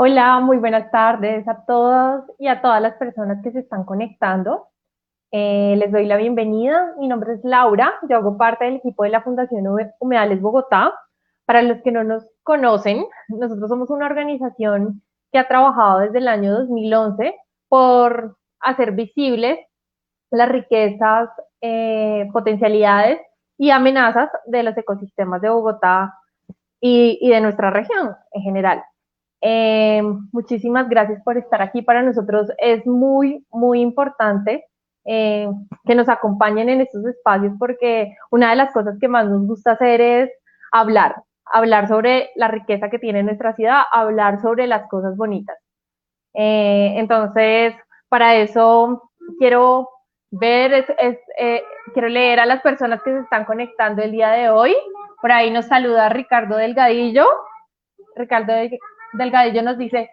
Hola, muy buenas tardes a todos y a todas las personas que se están conectando. Les doy la bienvenida. Mi nombre es Laura. Yo hago parte del equipo de la Fundación Humedales Bogotá. Para los que no nos conocen, nosotros somos una organización que ha trabajado desde el año 2011 por hacer visibles las riquezas, potencialidades y amenazas de los ecosistemas de Bogotá y de nuestra región en general. Eh, Muchísimas gracias por estar aquí. Para nosotros es muy importante eh, que nos acompañen en estos espacios porque una de las cosas que más nos gusta hacer es hablar sobre la riqueza que tiene nuestra ciudad, hablar sobre las cosas bonitas. Entonces, para eso quiero ver, quiero leer a las personas que se están conectando el día de hoy. Por ahí nos saluda Ricardo Delgadillo. Ricardo Delgadillo nos dice,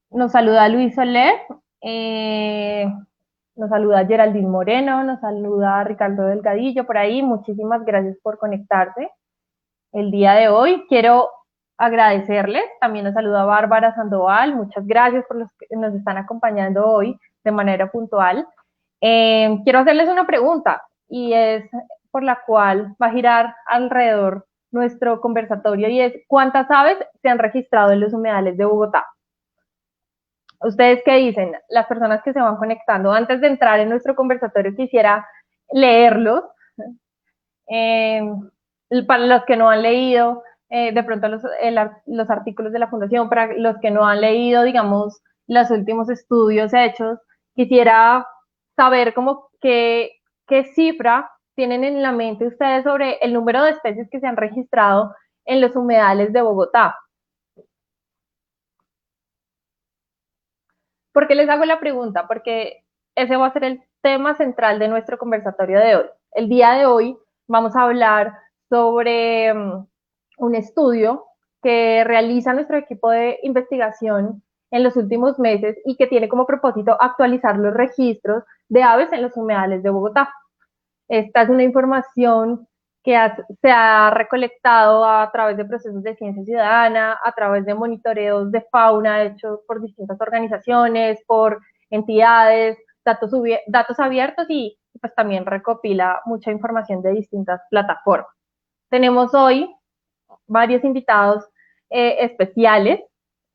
nos saluda Luis Soler, eh, nos saluda Geraldine Moreno, nos saluda Ricardo Delgadillo por ahí. Muchísimas gracias por conectarse el día de hoy. Quiero agradecerles, también nos saluda Bárbara Sandoval. Muchas gracias por los que nos están acompañando hoy de manera puntual. Quiero hacerles una pregunta y es por la cual va a girar alrededor nuestro conversatorio y es ¿cuántas aves se han registrado en los humedales de Bogotá? ¿Ustedes qué dicen? Las personas que se van conectando. Antes de entrar en nuestro conversatorio quisiera leerlos. Eh, para los que no han leído, de pronto los artículos de la Fundación, para los que no han leído, digamos, los últimos estudios hechos, quisiera saber cómo qué cifra tienen en la mente ustedes sobre el número de especies que se han registrado en los humedales de Bogotá. ¿Por qué les hago la pregunta? Porque ese va a ser el tema central de nuestro conversatorio de hoy. El día de hoy vamos a hablar sobre un estudio que realiza nuestro equipo de investigación en los últimos meses y que tiene como propósito actualizar los registros de aves en los humedales de Bogotá. Esta es una información que se ha recolectado a través de procesos de ciencia ciudadana, a través de monitoreos de fauna hechos por distintas organizaciones, por entidades, datos abiertos y pues también recopila mucha información de distintas plataformas. Tenemos hoy varios invitados especiales.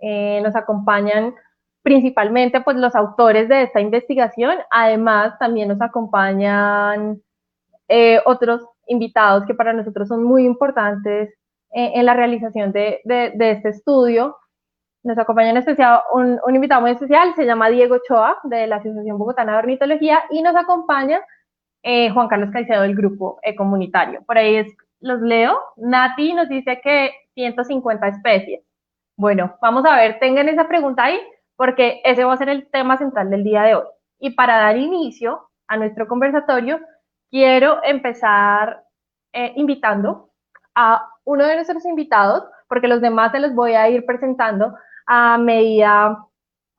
Nos acompañan principalmente pues los autores de esta investigación. Además, también nos acompañan otros invitados que para nosotros son muy importantes en la realización de este estudio. Nos acompaña un invitado muy especial, se llama Diego Ochoa, de la Asociación Bogotana de Ornitología, y nos acompaña Juan Carlos Caicedo, del Grupo Comunitario. Por ahí los leo. Nati nos dice que 150 especies. Bueno, vamos a ver, tengan esa pregunta ahí, porque ese va a ser el tema central del día de hoy. Y para dar inicio a nuestro conversatorio, quiero empezar invitando a uno de nuestros invitados, porque los demás se los voy a ir presentando a medida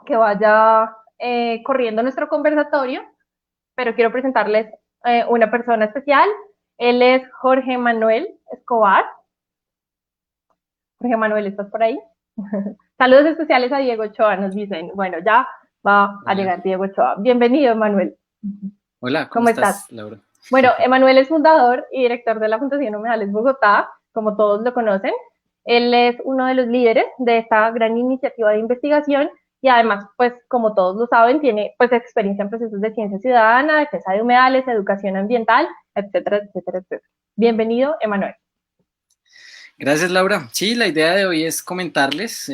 que vaya corriendo nuestro conversatorio, pero quiero presentarles una persona especial. Él es Jorge Manuel Escobar. Jorge Manuel, ¿estás por ahí? Saludos especiales a Diego Ochoa, nos dicen. Bueno, ya va a Hola, llegar Diego Ochoa. Bienvenido, Manuel. hola, ¿cómo ¿Cómo estás? estás, Laura? Bueno, Emanuel es fundador y director de la Fundación Humedales Bogotá, como todos lo conocen. Él es uno de los líderes de esta gran iniciativa de investigación y además, pues como todos lo saben, tiene pues experiencia en procesos de ciencia ciudadana, defensa de humedales, educación ambiental, etcétera, etcétera, etcétera. Bienvenido, Emanuel. Gracias, Laura. Sí, la idea de hoy es comentarles,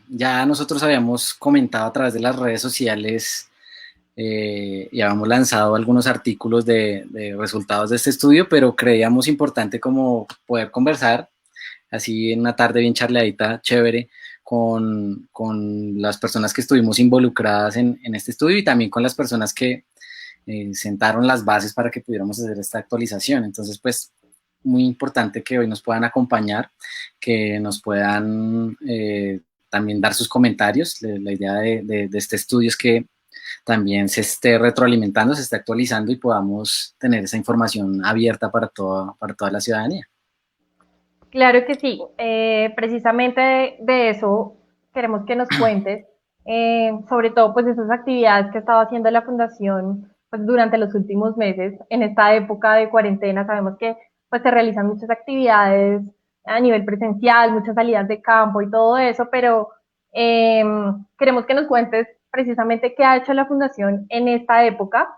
ya nosotros habíamos comentado a través de las redes sociales y habíamos lanzado algunos artículos de resultados de este estudio, pero creíamos importante como poder conversar así en una tarde bien charladita, chévere, con las personas que estuvimos involucradas en este estudio y también con las personas que sentaron las bases para que pudiéramos hacer esta actualización. Entonces, pues, muy importante que hoy nos puedan acompañar, que nos puedan también dar sus comentarios. La idea de este estudio es que también se esté retroalimentando, se esté actualizando y podamos tener esa información abierta para toda la ciudadanía. Claro que sí. Precisamente de eso queremos que nos cuentes, sobre todo pues esas actividades que ha estado haciendo la Fundación pues, durante los últimos meses. En esta época de cuarentena sabemos que pues se realizan muchas actividades a nivel presencial, muchas salidas de campo y todo eso, pero eh, queremos que nos cuentes precisamente qué ha hecho la Fundación en esta época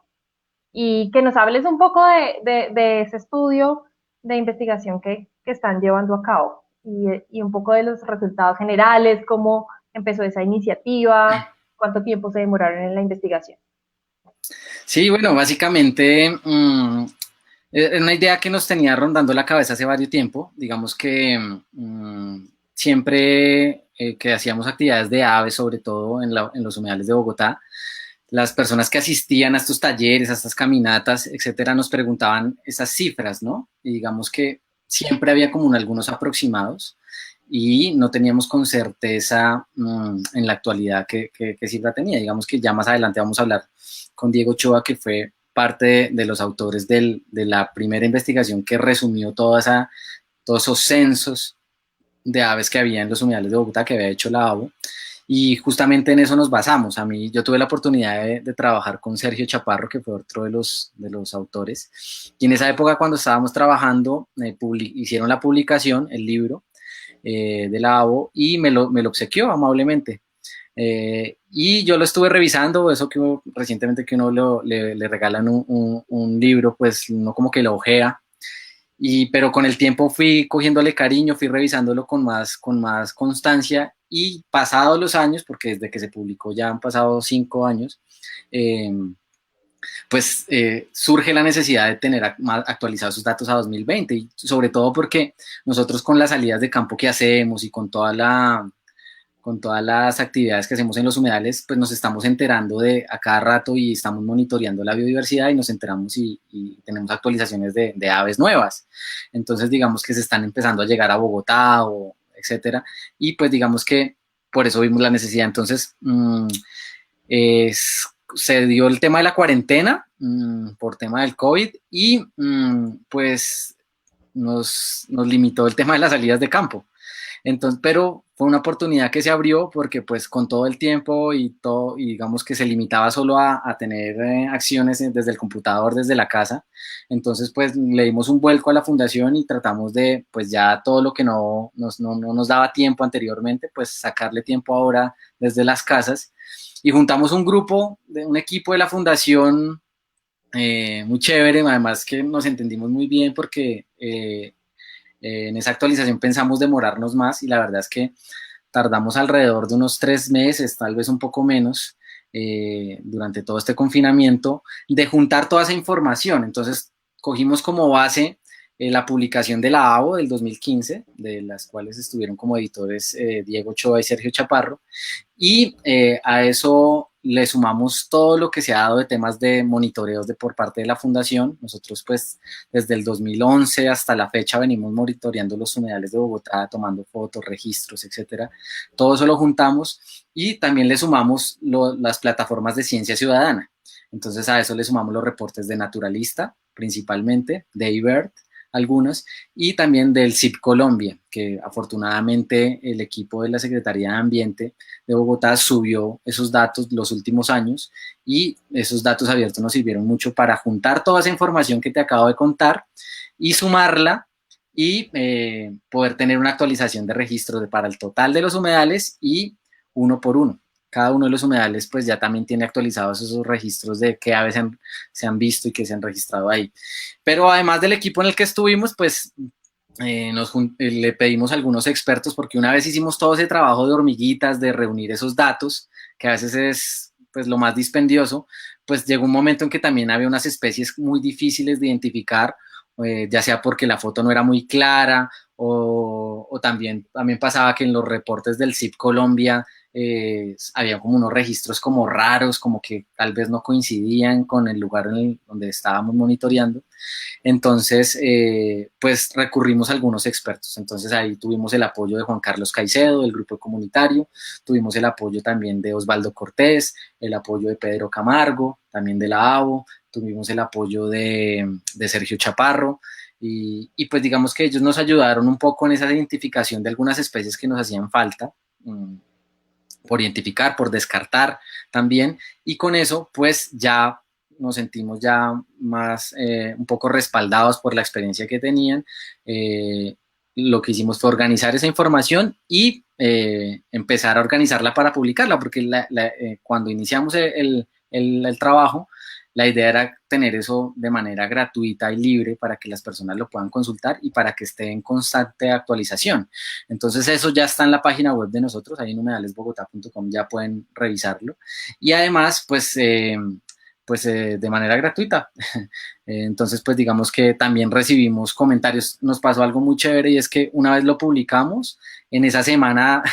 y que nos hables un poco de ese estudio de investigación que están llevando a cabo y un poco de los resultados generales, cómo empezó esa iniciativa, cuánto tiempo se demoraron en la investigación. Sí, bueno, básicamente es una idea que nos tenía rondando la cabeza hace varios tiempo. Digamos que siempre que hacíamos actividades de aves, sobre todo en los humedales de Bogotá, las personas que asistían a estos talleres, a estas caminatas, etcétera, nos preguntaban esas cifras, ¿no? Y digamos que siempre había como algunos aproximados y no teníamos con certeza en la actualidad qué cifra tenía. Digamos que ya más adelante vamos a hablar con Diego Ochoa, que fue parte de los autores de la primera investigación que resumió todos esos censos de aves que había en los humedales de Bogotá que había hecho la ABO. Y justamente en eso nos basamos. Yo tuve la oportunidad de trabajar con Sergio Chaparro, que fue otro de los autores. Y en esa época, cuando estábamos trabajando, hicieron la publicación, el libro de la ABO, y me lo obsequió amablemente. Y yo lo estuve revisando, eso recientemente que uno le regalan un libro, pues uno como que lo ojea, pero con el tiempo fui cogiéndole cariño, fui revisándolo con más constancia y pasados los años, porque desde que se publicó ya han pasado 5 años, eh, pues surge la necesidad de tener actualizados sus datos a 2020 y sobre todo porque nosotros con las salidas de campo que hacemos y con todas las actividades que hacemos en los humedales, pues nos estamos enterando de a cada rato y estamos monitoreando la biodiversidad y nos enteramos y tenemos actualizaciones de aves nuevas. Entonces, digamos que se están empezando a llegar a Bogotá o etcétera, y pues digamos que por eso vimos la necesidad. Entonces, se dio el tema de la cuarentena por tema del COVID y pues nos limitó el tema de las salidas de campo. Entonces, pero fue una oportunidad que se abrió porque pues con todo el tiempo y todo, y digamos que se limitaba solo a tener acciones desde el computador, desde la casa. Entonces pues le dimos un vuelco a la fundación y tratamos de pues ya todo lo que no nos daba tiempo anteriormente, pues sacarle tiempo ahora desde las casas. Y juntamos un equipo de la fundación muy chévere, además que nos entendimos muy bien porque en esa actualización pensamos demorarnos más y la verdad es que tardamos alrededor de unos 3 meses, tal vez un poco menos, durante todo este confinamiento, de juntar toda esa información. Entonces, cogimos como base la publicación de la ABO del 2015, de las cuales estuvieron como editores Diego Ochoa y Sergio Chaparro, y a eso le sumamos todo lo que se ha dado de temas de monitoreos por parte de la fundación. Nosotros pues desde el 2011 hasta la fecha venimos monitoreando los humedales de Bogotá, tomando fotos, registros, etcétera. Todo eso lo juntamos y también le sumamos las plataformas de ciencia ciudadana. Entonces a eso le sumamos los reportes de Naturalista, principalmente, de eBird, algunos, y también del CIP Colombia, que afortunadamente el equipo de la Secretaría de Ambiente de Bogotá subió esos datos los últimos años y esos datos abiertos nos sirvieron mucho para juntar toda esa información que te acabo de contar y sumarla y poder tener una actualización de registro para el total de los humedales y uno por uno. Cada uno de los humedales pues ya también tiene actualizados esos registros de qué aves se han visto y qué se han registrado ahí. Pero además del equipo en el que estuvimos, pues le pedimos a algunos expertos porque una vez hicimos todo ese trabajo de hormiguitas, de reunir esos datos, que a veces es pues lo más dispendioso, pues llegó un momento en que también había unas especies muy difíciles de identificar, ya sea porque la foto no era muy clara o también pasaba que en los reportes del CIP Colombia había como unos registros como raros, como que tal vez no coincidían con el lugar donde estábamos monitoreando. Entonces, pues recurrimos a algunos expertos. Entonces ahí tuvimos el apoyo de Juan Carlos Caicedo, del grupo comunitario, tuvimos el apoyo también de Osvaldo Cortés, el apoyo de Pedro Camargo, también de la ABO, tuvimos el apoyo de Sergio Chaparro, y pues digamos que ellos nos ayudaron un poco en esa identificación de algunas especies que nos hacían falta, por identificar, por descartar también, y con eso pues ya nos sentimos ya más un poco respaldados por la experiencia que tenían. Lo que hicimos fue organizar esa información y empezar a organizarla para publicarla, porque cuando iniciamos el trabajo, la idea era tener eso de manera gratuita y libre para que las personas lo puedan consultar y para que esté en constante actualización. Entonces eso ya está en la página web de nosotros, ahí en humedalesbogotá.com ya pueden revisarlo. Y además, pues de manera gratuita. Entonces, pues digamos que también recibimos comentarios. Nos pasó algo muy chévere y es que una vez lo publicamos, en esa semana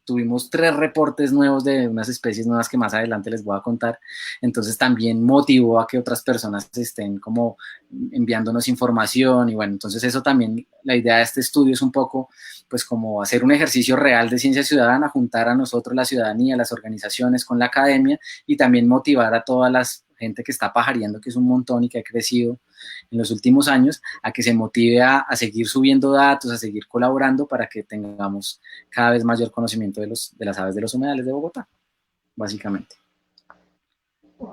tuvimos 3 reportes nuevos de unas especies nuevas que más adelante les voy a contar. Entonces también motivó a que otras personas estén como enviándonos información y bueno, entonces eso también, la idea de este estudio es un poco pues como hacer un ejercicio real de ciencia ciudadana, juntar a nosotros, la ciudadanía, las organizaciones con la academia y también motivar a toda la gente que está pajareando, que es un montón y que ha crecido en los últimos años, a que se motive a seguir subiendo datos, a seguir colaborando para que tengamos cada vez mayor conocimiento de las aves de los humedales de Bogotá, básicamente.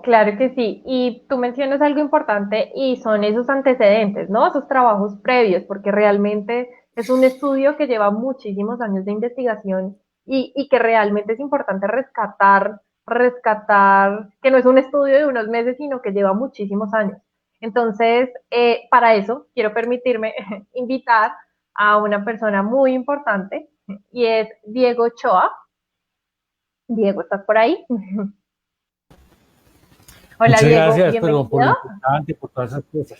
Claro que sí. Y tú mencionas algo importante y son esos antecedentes, ¿no? Esos trabajos previos, porque realmente es un estudio que lleva muchísimos años de investigación y que realmente es importante rescatar, que no es un estudio de unos meses, sino que lleva muchísimos años. Entonces, para eso quiero permitirme invitar a una persona muy importante y es Diego Ochoa. Diego, ¿estás por ahí? Hola Muchas Diego, gracias, perdón, por lo bienvenido. importante, por todas esas cosas.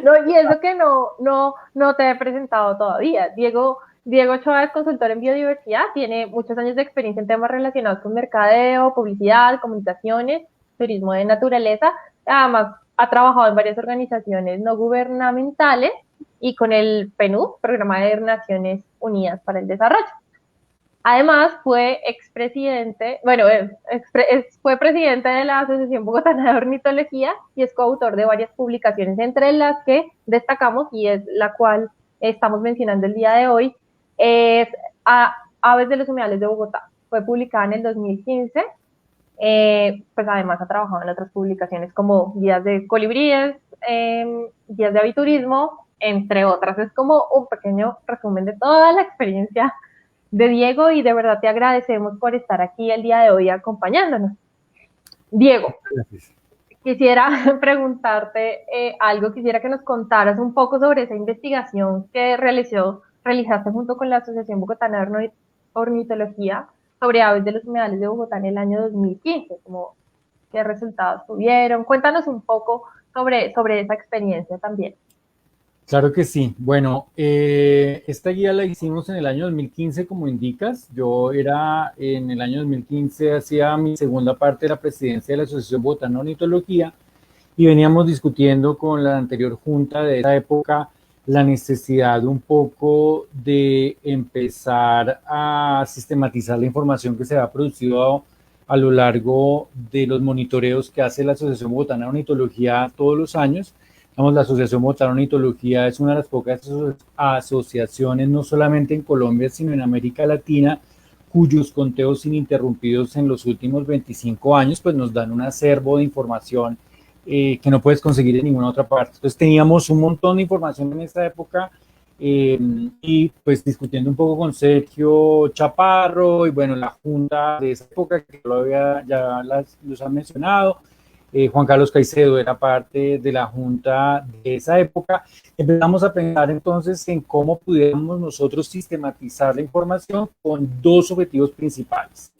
No, y eso que no te he presentado todavía. Diego Ochoa es consultor en biodiversidad, tiene muchos años de experiencia en temas relacionados con mercadeo, publicidad, comunicaciones, turismo de naturaleza. Además, ha trabajado en varias organizaciones no gubernamentales y con el PNUD, Programa de Naciones Unidas para el Desarrollo. Además, fue expresidente, bueno, fue presidente de la Asociación Bogotana de Ornitología y es coautor de varias publicaciones, entre las que destacamos y es la cual estamos mencionando el día de hoy, es Aves de los Humedales de Bogotá. Fue publicada en el 2015, pues además ha trabajado en otras publicaciones como guías de colibríes, guías de aviturismo, entre otras. Es como un pequeño resumen de toda la experiencia de Diego y de verdad te agradecemos por estar aquí el día de hoy acompañándonos. Diego, Gracias. quisiera preguntarte algo, quisiera que nos contaras un poco sobre esa investigación que realizaste junto con la Asociación Bogotana de Ornitología sobre aves de los humedales de Bogotá en el año 2015, como qué resultados tuvieron. Cuéntanos un poco sobre esa experiencia también. Claro que sí. Bueno, esta guía la hicimos en el año 2015, como indicas. Yo era en el año 2015, hacía mi segunda parte de la presidencia de la Asociación Bogotana de Ornitología y veníamos discutiendo con la anterior junta de esa época la necesidad un poco de empezar a sistematizar la información que se ha producido a lo largo de los monitoreos que hace la Asociación Bogotana de Ornitología todos los años. Vamos, la Asociación Bogotana de Ornitología es una de las pocas asociaciones, no solamente en Colombia, sino en América Latina, cuyos conteos ininterrumpidos en los últimos 25 años pues nos dan un acervo de información que no puedes conseguir en ninguna otra parte. Entonces teníamos un montón de información en esa época y pues discutiendo un poco con Sergio Chaparro y bueno, la junta de esa época que ya los han mencionado. Juan Carlos Caicedo era parte de la junta de esa época. Empezamos a pensar entonces en cómo pudiéramos nosotros sistematizar la información con 2 objetivos principales.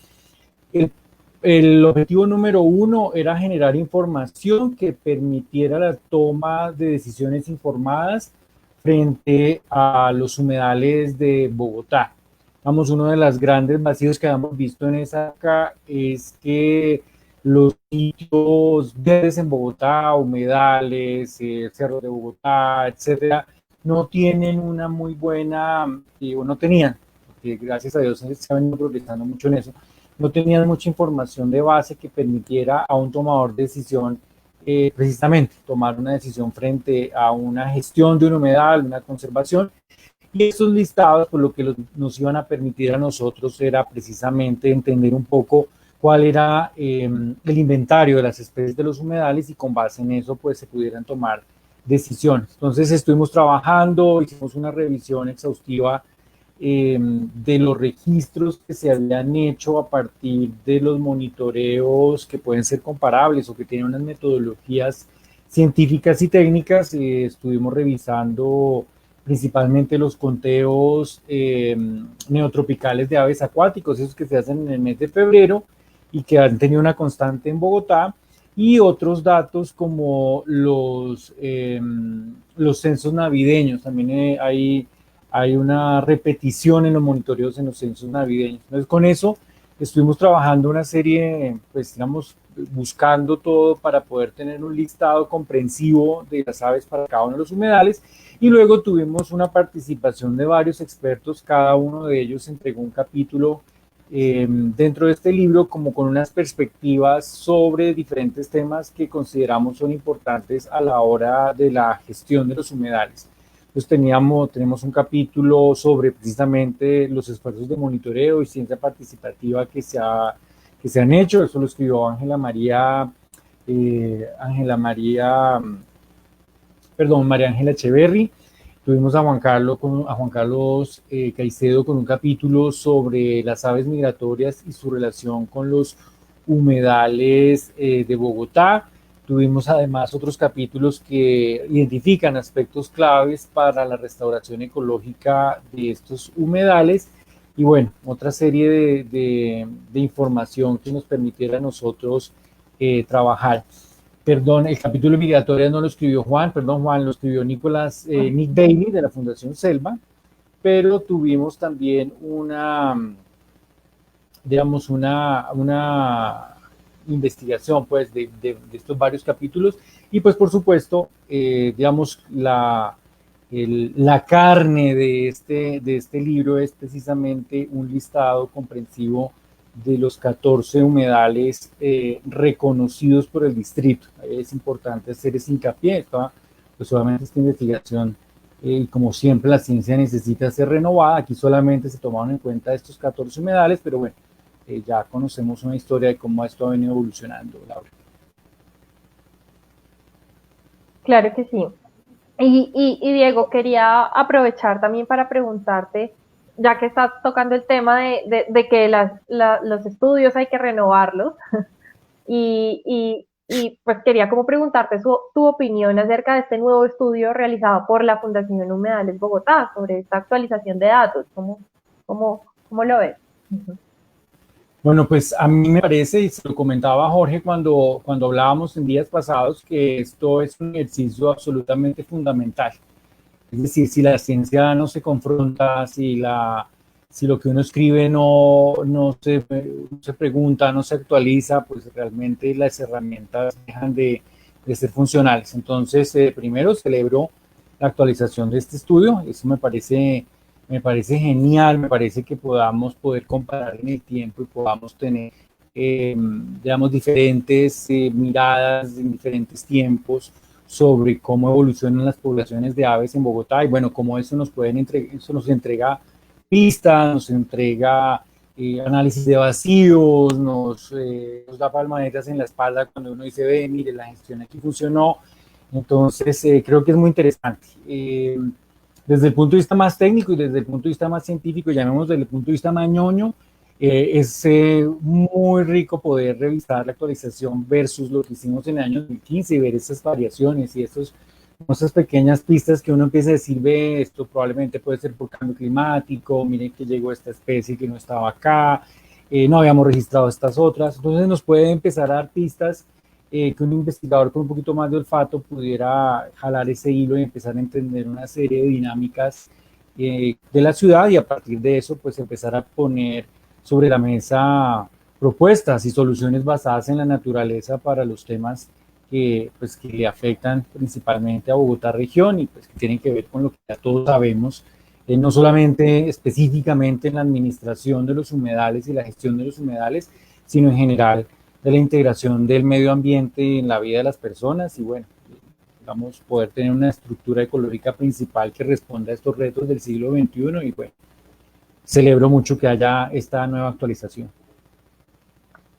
El objetivo número 1 era generar información que permitiera la toma de decisiones informadas frente a los humedales de Bogotá. Vamos, uno de los grandes vacíos que habíamos visto en esa época es que los sitios verdes en Bogotá, humedales, Cerro de Bogotá, etcétera, no tienen una muy buena, o no tenían, porque gracias a Dios se ha venido progresando mucho en eso, no tenían mucha información de base que permitiera a un tomador de decisión precisamente tomar una decisión frente a una gestión de un humedal, una conservación. Y estos listados, pues lo que nos iban a permitir a nosotros era precisamente entender un poco cuál era el inventario de las especies de los humedales y con base en eso pues se pudieran tomar decisiones. Entonces estuvimos trabajando, hicimos una revisión exhaustiva de los registros que se habían hecho a partir de los monitoreos que pueden ser comparables o que tienen unas metodologías científicas y técnicas. Estuvimos revisando principalmente los conteos neotropicales de aves acuáticos, esos que se hacen en el mes de febrero y que han tenido una constante en Bogotá, y otros datos como los censos navideños. También hay una repetición en los monitoreos en los censos navideños. Entonces, con eso estuvimos trabajando una serie, pues digamos, buscando todo para poder tener un listado comprensivo de las aves para cada uno de los humedales, y luego tuvimos una participación de varios expertos. Cada uno de ellos entregó un capítulo dentro de este libro como con unas perspectivas sobre diferentes temas que consideramos son importantes a la hora de la gestión de los humedales. Entonces tenemos un capítulo sobre precisamente los esfuerzos de monitoreo y ciencia participativa que se han hecho. Eso lo escribió María Ángela Echeverry. Tuvimos a Juan Carlos Caicedo con un capítulo sobre las aves migratorias y su relación con los humedales de Bogotá. Tuvimos además otros capítulos que identifican aspectos claves para la restauración ecológica de estos humedales, y bueno, otra serie de información que nos permitiera a nosotros trabajar. Perdón, el capítulo migratorio no lo escribió Juan, lo escribió Nick Bailey de la Fundación Selva, pero tuvimos también una investigación pues de estos varios capítulos, y pues por supuesto la carne de este libro es precisamente un listado comprensivo de los 14 humedales reconocidos por el distrito. Es importante hacer ese hincapié, pues obviamente esta investigación, como siempre la ciencia necesita ser renovada. Aquí solamente se tomaron en cuenta estos 14 humedales, pero bueno, ya conocemos una historia de cómo esto ha venido evolucionando, Laura. Claro que sí. Y Diego, quería aprovechar también para preguntarte, ya que estás tocando el tema de que los estudios hay que renovarlos, y pues quería como preguntarte tu opinión acerca de este nuevo estudio realizado por la Fundación Humedales Bogotá sobre esta actualización de datos. ¿Cómo lo ves? Bueno, pues a mí me parece, y se lo comentaba Jorge cuando hablábamos en días pasados, que esto es un ejercicio absolutamente fundamental. Es decir, si la ciencia no se confronta, si lo que uno escribe no se pregunta, no se actualiza, pues realmente las herramientas dejan de ser funcionales. Entonces, primero celebro la actualización de este estudio. Eso me parece genial. Me parece que podamos comparar en el tiempo y podamos tener, diferentes miradas en diferentes tiempos sobre cómo evolucionan las poblaciones de aves en Bogotá, y bueno, cómo eso nos entrega pistas, nos entrega análisis de vacíos, nos da palmaditas en la espalda cuando uno dice, ve, mire, la gestión aquí funcionó. Entonces, creo que es muy interesante. Desde el punto de vista más técnico y desde el punto de vista más científico, llamemos desde el punto de vista más ñoño, es muy rico poder revisar la actualización versus lo que hicimos en el año 2015 y ver esas variaciones y esas pequeñas pistas que uno empieza a decir, ve, esto probablemente puede ser por cambio climático, miren que llegó esta especie que no estaba acá, no habíamos registrado estas otras. Entonces nos puede empezar a dar pistas que un investigador con un poquito más de olfato pudiera jalar ese hilo y empezar a entender una serie de dinámicas de la ciudad, y a partir de eso pues empezar a poner sobre la mesa propuestas y soluciones basadas en la naturaleza para los temas que le afectan principalmente a Bogotá región y pues que tienen que ver con lo que ya todos sabemos, no solamente específicamente en la administración de los humedales y la gestión de los humedales, sino en general de la integración del medio ambiente en la vida de las personas y bueno, digamos, poder tener una estructura ecológica principal que responda a estos retos del siglo XXI y bueno, celebro mucho que haya esta nueva actualización.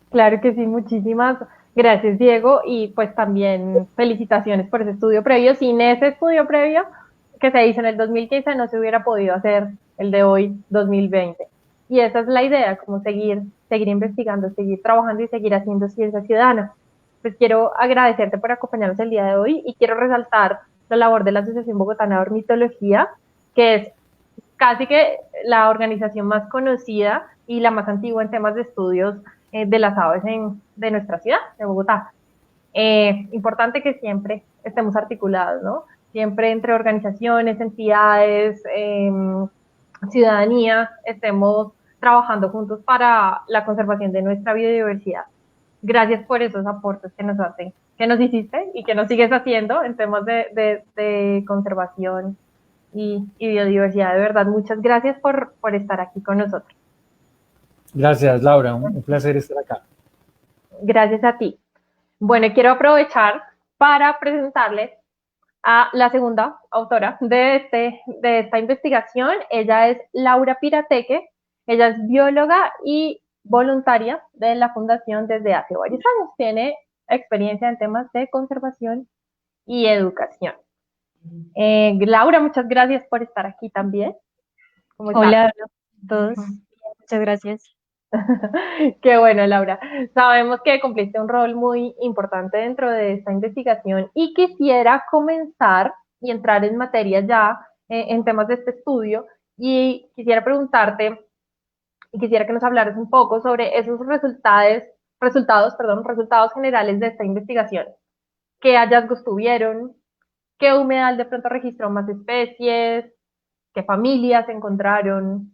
Claro que sí, muchísimas gracias, Diego, y pues también felicitaciones por ese estudio previo. Sin ese estudio previo que se hizo en el 2015 no se hubiera podido hacer el de hoy, 2020. Y esa es la idea, como seguir investigando, seguir trabajando y seguir haciendo ciencia ciudadana. Pues quiero agradecerte por acompañarnos el día de hoy y quiero resaltar la labor de la Asociación Bogotana de Ornitología, que es casi que la organización más conocida y la más antigua en temas de estudios de las aves de nuestra ciudad, de Bogotá. Importante que siempre estemos articulados, ¿no? Siempre entre organizaciones, entidades, ciudadanía, estemos trabajando juntos para la conservación de nuestra biodiversidad. Gracias por esos aportes que nos hacen, que nos hiciste y que nos sigues haciendo en temas de conservación y biodiversidad. De verdad, muchas gracias por estar aquí con nosotros. Gracias, Laura, un placer estar acá. Gracias a ti. Bueno, quiero aprovechar para presentarles a la segunda autora de esta investigación. Ella es Laura Pirateque. Ella es bióloga y voluntaria de la Fundación desde hace varios años. Tiene experiencia en temas de conservación y educación. Laura, muchas gracias por estar aquí también. ¿Cómo estás? Hola a todos. Muchas gracias. Qué bueno, Laura. Sabemos que cumpliste un rol muy importante dentro de esta investigación y quisiera comenzar y entrar en materia ya en temas de este estudio y quisiera preguntarte y quisiera que nos hablaras un poco sobre esos resultados generales de esta investigación. ¿Qué hallazgos tuvieron? ¿Qué humedal de pronto registró más especies? ¿Qué familias encontraron?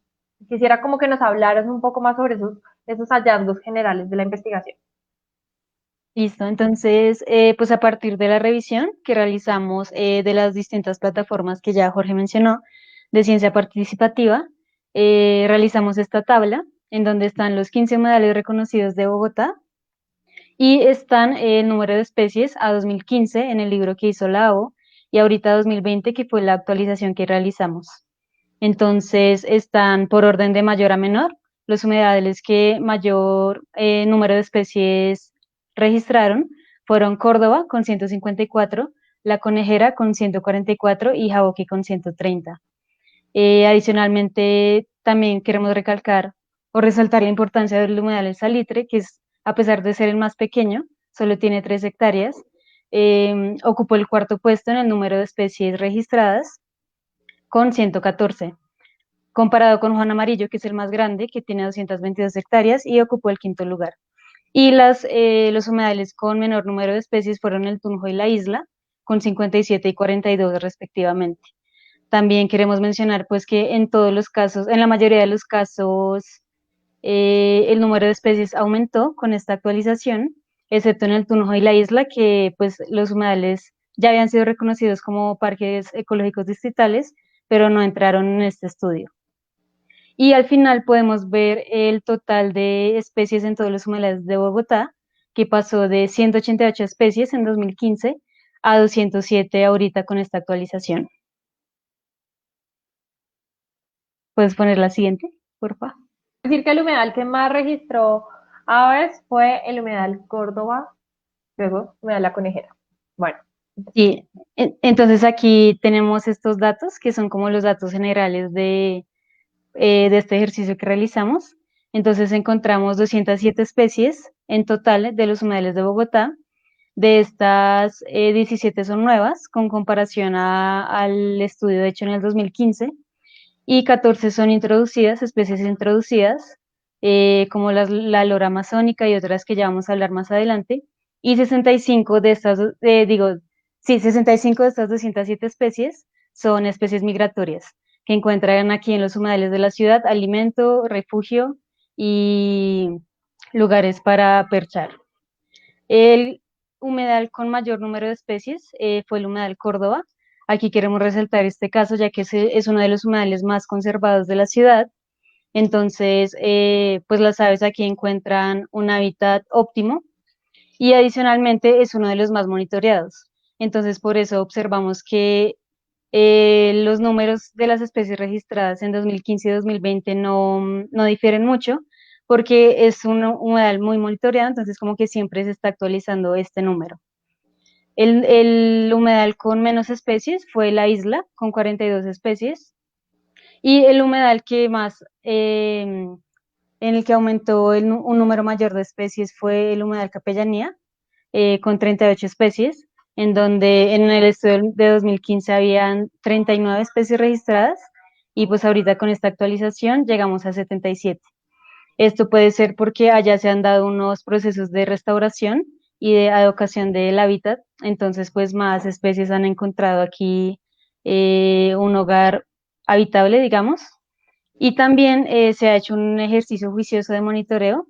Quisiera como que nos hablaras un poco más sobre esos hallazgos generales de la investigación. Listo, entonces, pues a partir de la revisión que realizamos de las distintas plataformas que ya Jorge mencionó, de ciencia participativa, realizamos esta tabla en donde están los 15 humedales reconocidos de Bogotá y están el número de especies a 2015 en el libro que hizo la AO y ahorita 2020 que fue la actualización que realizamos. Entonces están por orden de mayor a menor, los humedales que mayor número de especies registraron fueron Córdoba con 154, La Conejera con 144 y Jaboque con 130. Adicionalmente, también queremos recalcar o resaltar la importancia del humedal El Salitre, que es, a pesar de ser el más pequeño, solo tiene 3 hectáreas, ocupó el cuarto puesto en el número de especies registradas con 114, comparado con Juan Amarillo, que es el más grande, que tiene 222 hectáreas y ocupó el quinto lugar. Y los humedales con menor número de especies fueron el Tunjo y la Isla, con 57 y 42 respectivamente. También queremos mencionar pues que en todos los casos, en la mayoría de los casos, el número de especies aumentó con esta actualización, excepto en el Tunjo y la Isla, que pues los humedales ya habían sido reconocidos como parques ecológicos distritales, pero no entraron en este estudio. Y al final podemos ver el total de especies en todos los humedales de Bogotá, que pasó de 188 especies en 2015 a 207 ahorita con esta actualización. ¿Puedes poner la siguiente, por favor? Decir que el humedal que más registró aves fue el humedal Córdoba, luego humedal La Conejera. Bueno. Sí, entonces aquí tenemos estos datos que son como los datos generales de este ejercicio que realizamos. Entonces encontramos 207 especies en total de los humedales de Bogotá. De estas, 17 son nuevas con comparación al estudio hecho en el 2015 y 14 son introducidas, especies introducidas, como la lora amazónica y otras que ya vamos a hablar más adelante. Y 65 de estas, 65 de estas 207 especies son especies migratorias que encuentran aquí en los humedales de la ciudad alimento, refugio y lugares para perchar. El humedal con mayor número de especies fue el humedal Córdoba. Aquí queremos resaltar este caso ya que es uno de los humedales más conservados de la ciudad. Entonces, pues las aves aquí encuentran un hábitat óptimo y adicionalmente es uno de los más monitoreados. Entonces, por eso observamos que los números de las especies registradas en 2015 y 2020 no difieren mucho porque es un humedal muy monitoreado, entonces como que siempre se está actualizando este número. El humedal con menos especies fue la isla, con 42 especies, y el humedal que más, en el que aumentó un número mayor de especies fue el humedal Capellanía, con 38 especies, en donde en el estudio de 2015 habían 39 especies registradas, y pues ahorita con esta actualización llegamos a 77. Esto puede ser porque allá se han dado unos procesos de restauración y de adecuación del hábitat, entonces pues más especies han encontrado aquí un hogar habitable, digamos, y también se ha hecho un ejercicio juicioso de monitoreo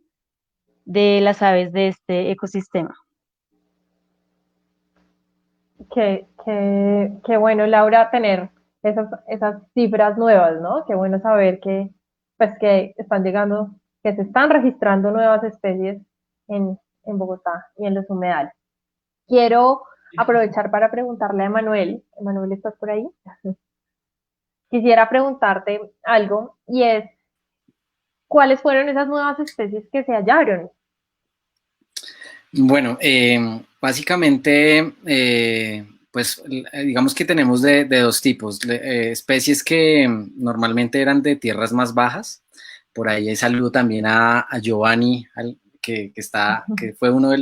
de las aves de este ecosistema. Qué bueno, Laura, tener esas cifras nuevas, ¿no? Qué bueno saber pues, que están llegando, que se están registrando nuevas especies en Bogotá y en los humedales. Quiero aprovechar para preguntarle a Emanuel. Emanuel, ¿estás por ahí? Quisiera preguntarte algo y es, ¿cuáles fueron esas nuevas especies que se hallaron? Bueno, básicamente, pues digamos que tenemos de dos tipos, especies que normalmente eran de tierras más bajas. Por ahí saludo también a Giovanni, que fue uno de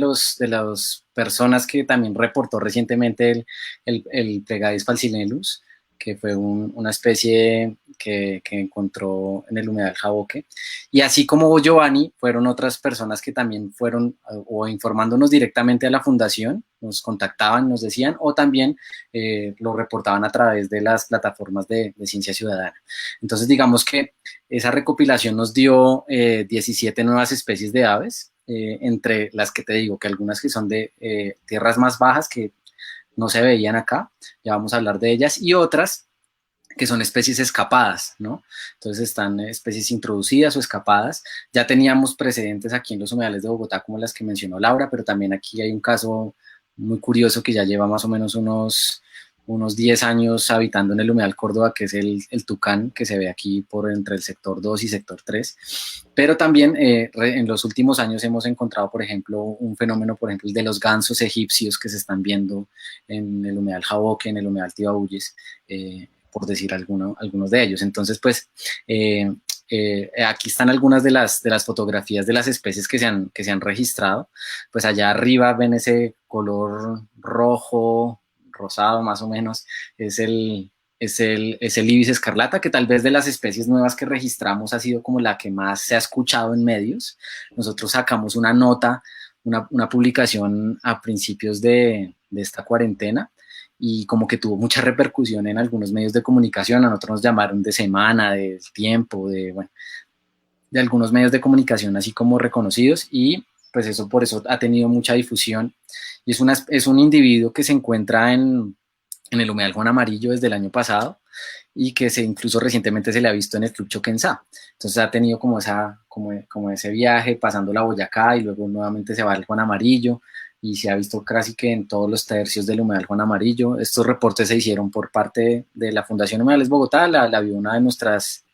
las personas que también reportó recientemente el Plegades falcinellus, que fue una especie que encontró en el humedal Jaboque. Y así como Giovanni, fueron otras personas que también fueron o informándonos directamente a la fundación, nos contactaban, nos decían, o también lo reportaban a través de las plataformas de Ciencia Ciudadana. Entonces, digamos que esa recopilación nos dio 17 nuevas especies de aves, entre las que te digo que algunas que son de tierras más bajas que no se veían acá, ya vamos a hablar de ellas, y otras que son especies escapadas, ¿no? Entonces están especies introducidas o escapadas. Ya teníamos precedentes aquí en los humedales de Bogotá, como las que mencionó Laura, pero también aquí hay un caso muy curioso que ya lleva más o menos unos 10 años habitando en el humedal Córdoba, que es el tucán, que se ve aquí por entre el sector 2 y sector 3. Pero también en los últimos años hemos encontrado, por ejemplo, un fenómeno, por ejemplo, el de los gansos egipcios que se están viendo en el humedal Jaboque, en el humedal Tibabuyes, por decir algunos de ellos. Entonces, pues, aquí están algunas de las fotografías de las especies que se han registrado. Pues allá arriba ven ese color rojo, rosado más o menos, es el ibis escarlata, que tal vez de las especies nuevas que registramos ha sido como la que más se ha escuchado en medios. Nosotros sacamos una nota, una publicación a principios de esta cuarentena, y como que tuvo mucha repercusión en algunos medios de comunicación. A nosotros nos llamaron de Semana, de Tiempo, bueno, de algunos medios de comunicación así como reconocidos, y pues eso por eso ha tenido mucha difusión. Y es un individuo que se encuentra en el humedal Juan Amarillo desde el año pasado, y que incluso recientemente se le ha visto en el Club Choquensá. Entonces ha tenido como ese viaje pasando la Boyacá, y luego nuevamente se va al Juan Amarillo, y se ha visto casi que en todos los tercios del humedal Juan Amarillo. Estos reportes se hicieron por parte de la Fundación Humedales Bogotá, la vio una de nuestras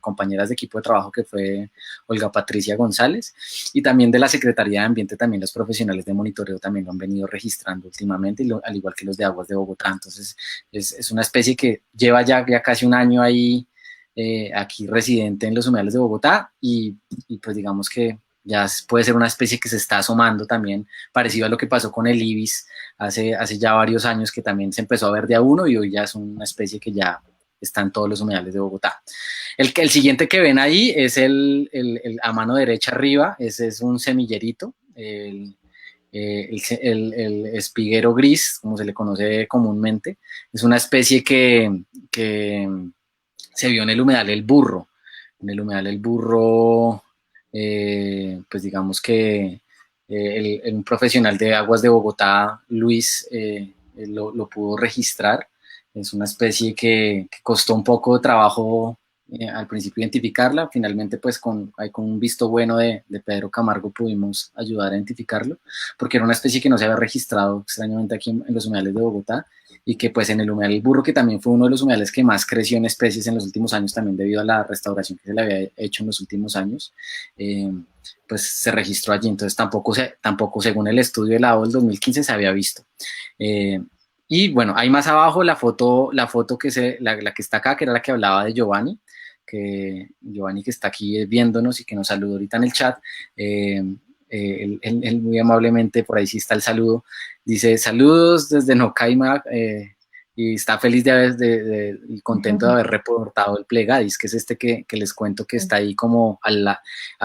compañeras de equipo de trabajo, que fue Olga Patricia González, y también de la Secretaría de Ambiente. También los profesionales de monitoreo también lo han venido registrando últimamente, al igual que los de Aguas de Bogotá. Entonces es una especie que lleva ya casi un año ahí, aquí residente en los humedales de Bogotá, y pues digamos que ya puede ser una especie que se está asomando también, parecido a lo que pasó con el ibis hace ya varios años, que también se empezó a ver de a uno, y hoy ya es una especie que ya está en todos los humedales de Bogotá. El siguiente que ven ahí es a mano derecha arriba, ese es un semillerito, el espiguero gris, como se le conoce comúnmente. Es una especie que se vio en el humedal El Burro. En el humedal El Burro, pues digamos que un profesional de Aguas de Bogotá, Luis, lo pudo registrar. Es una especie que costó un poco de trabajo al principio identificarla, finalmente pues con un visto bueno de Pedro Camargo pudimos ayudar a identificarlo, porque era una especie que no se había registrado extrañamente aquí en los humedales de Bogotá, y que pues en el humedal El Burro, que también fue uno de los humedales que más creció en especies en los últimos años, también debido a la restauración que se le había hecho en los últimos años, pues se registró allí, entonces tampoco según el estudio de la AO del 2015 se había visto. Y bueno, ahí más abajo la foto la que está acá, que era la que hablaba de Giovanni, que está aquí viéndonos y que nos saludó ahorita en el chat. Él muy amablemente, por ahí sí está el saludo, dice saludos desde Nocaima, y está feliz y contento de haber reportado el Plegadis, que es este que les cuento que está ahí como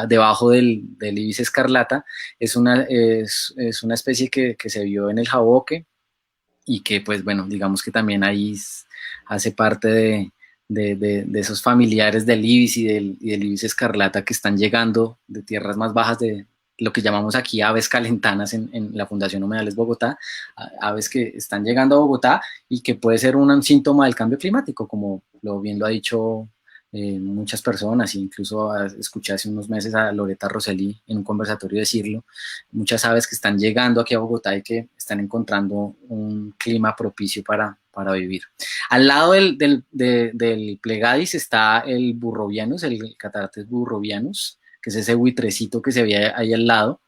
debajo del ibis escarlata. Es una especie que se vio en el Jaboque, y que pues bueno, digamos que también ahí hace parte de esos familiares del ibis y del ibis escarlata que están llegando de tierras más bajas, de lo que llamamos aquí aves calentanas en la Fundación Humedales Bogotá, aves que están llegando a Bogotá y que puede ser un síntoma del cambio climático, como bien lo ha dicho muchas personas, incluso escuché hace unos meses a Loretta Rosselli en un conversatorio decirlo, muchas aves que están llegando aquí a Bogotá y que están encontrando un clima propicio para vivir. Al lado del Plegadis está el Burrovianus, el Catarates Burrovianus, que es ese buitrecito que se ve ahí al lado,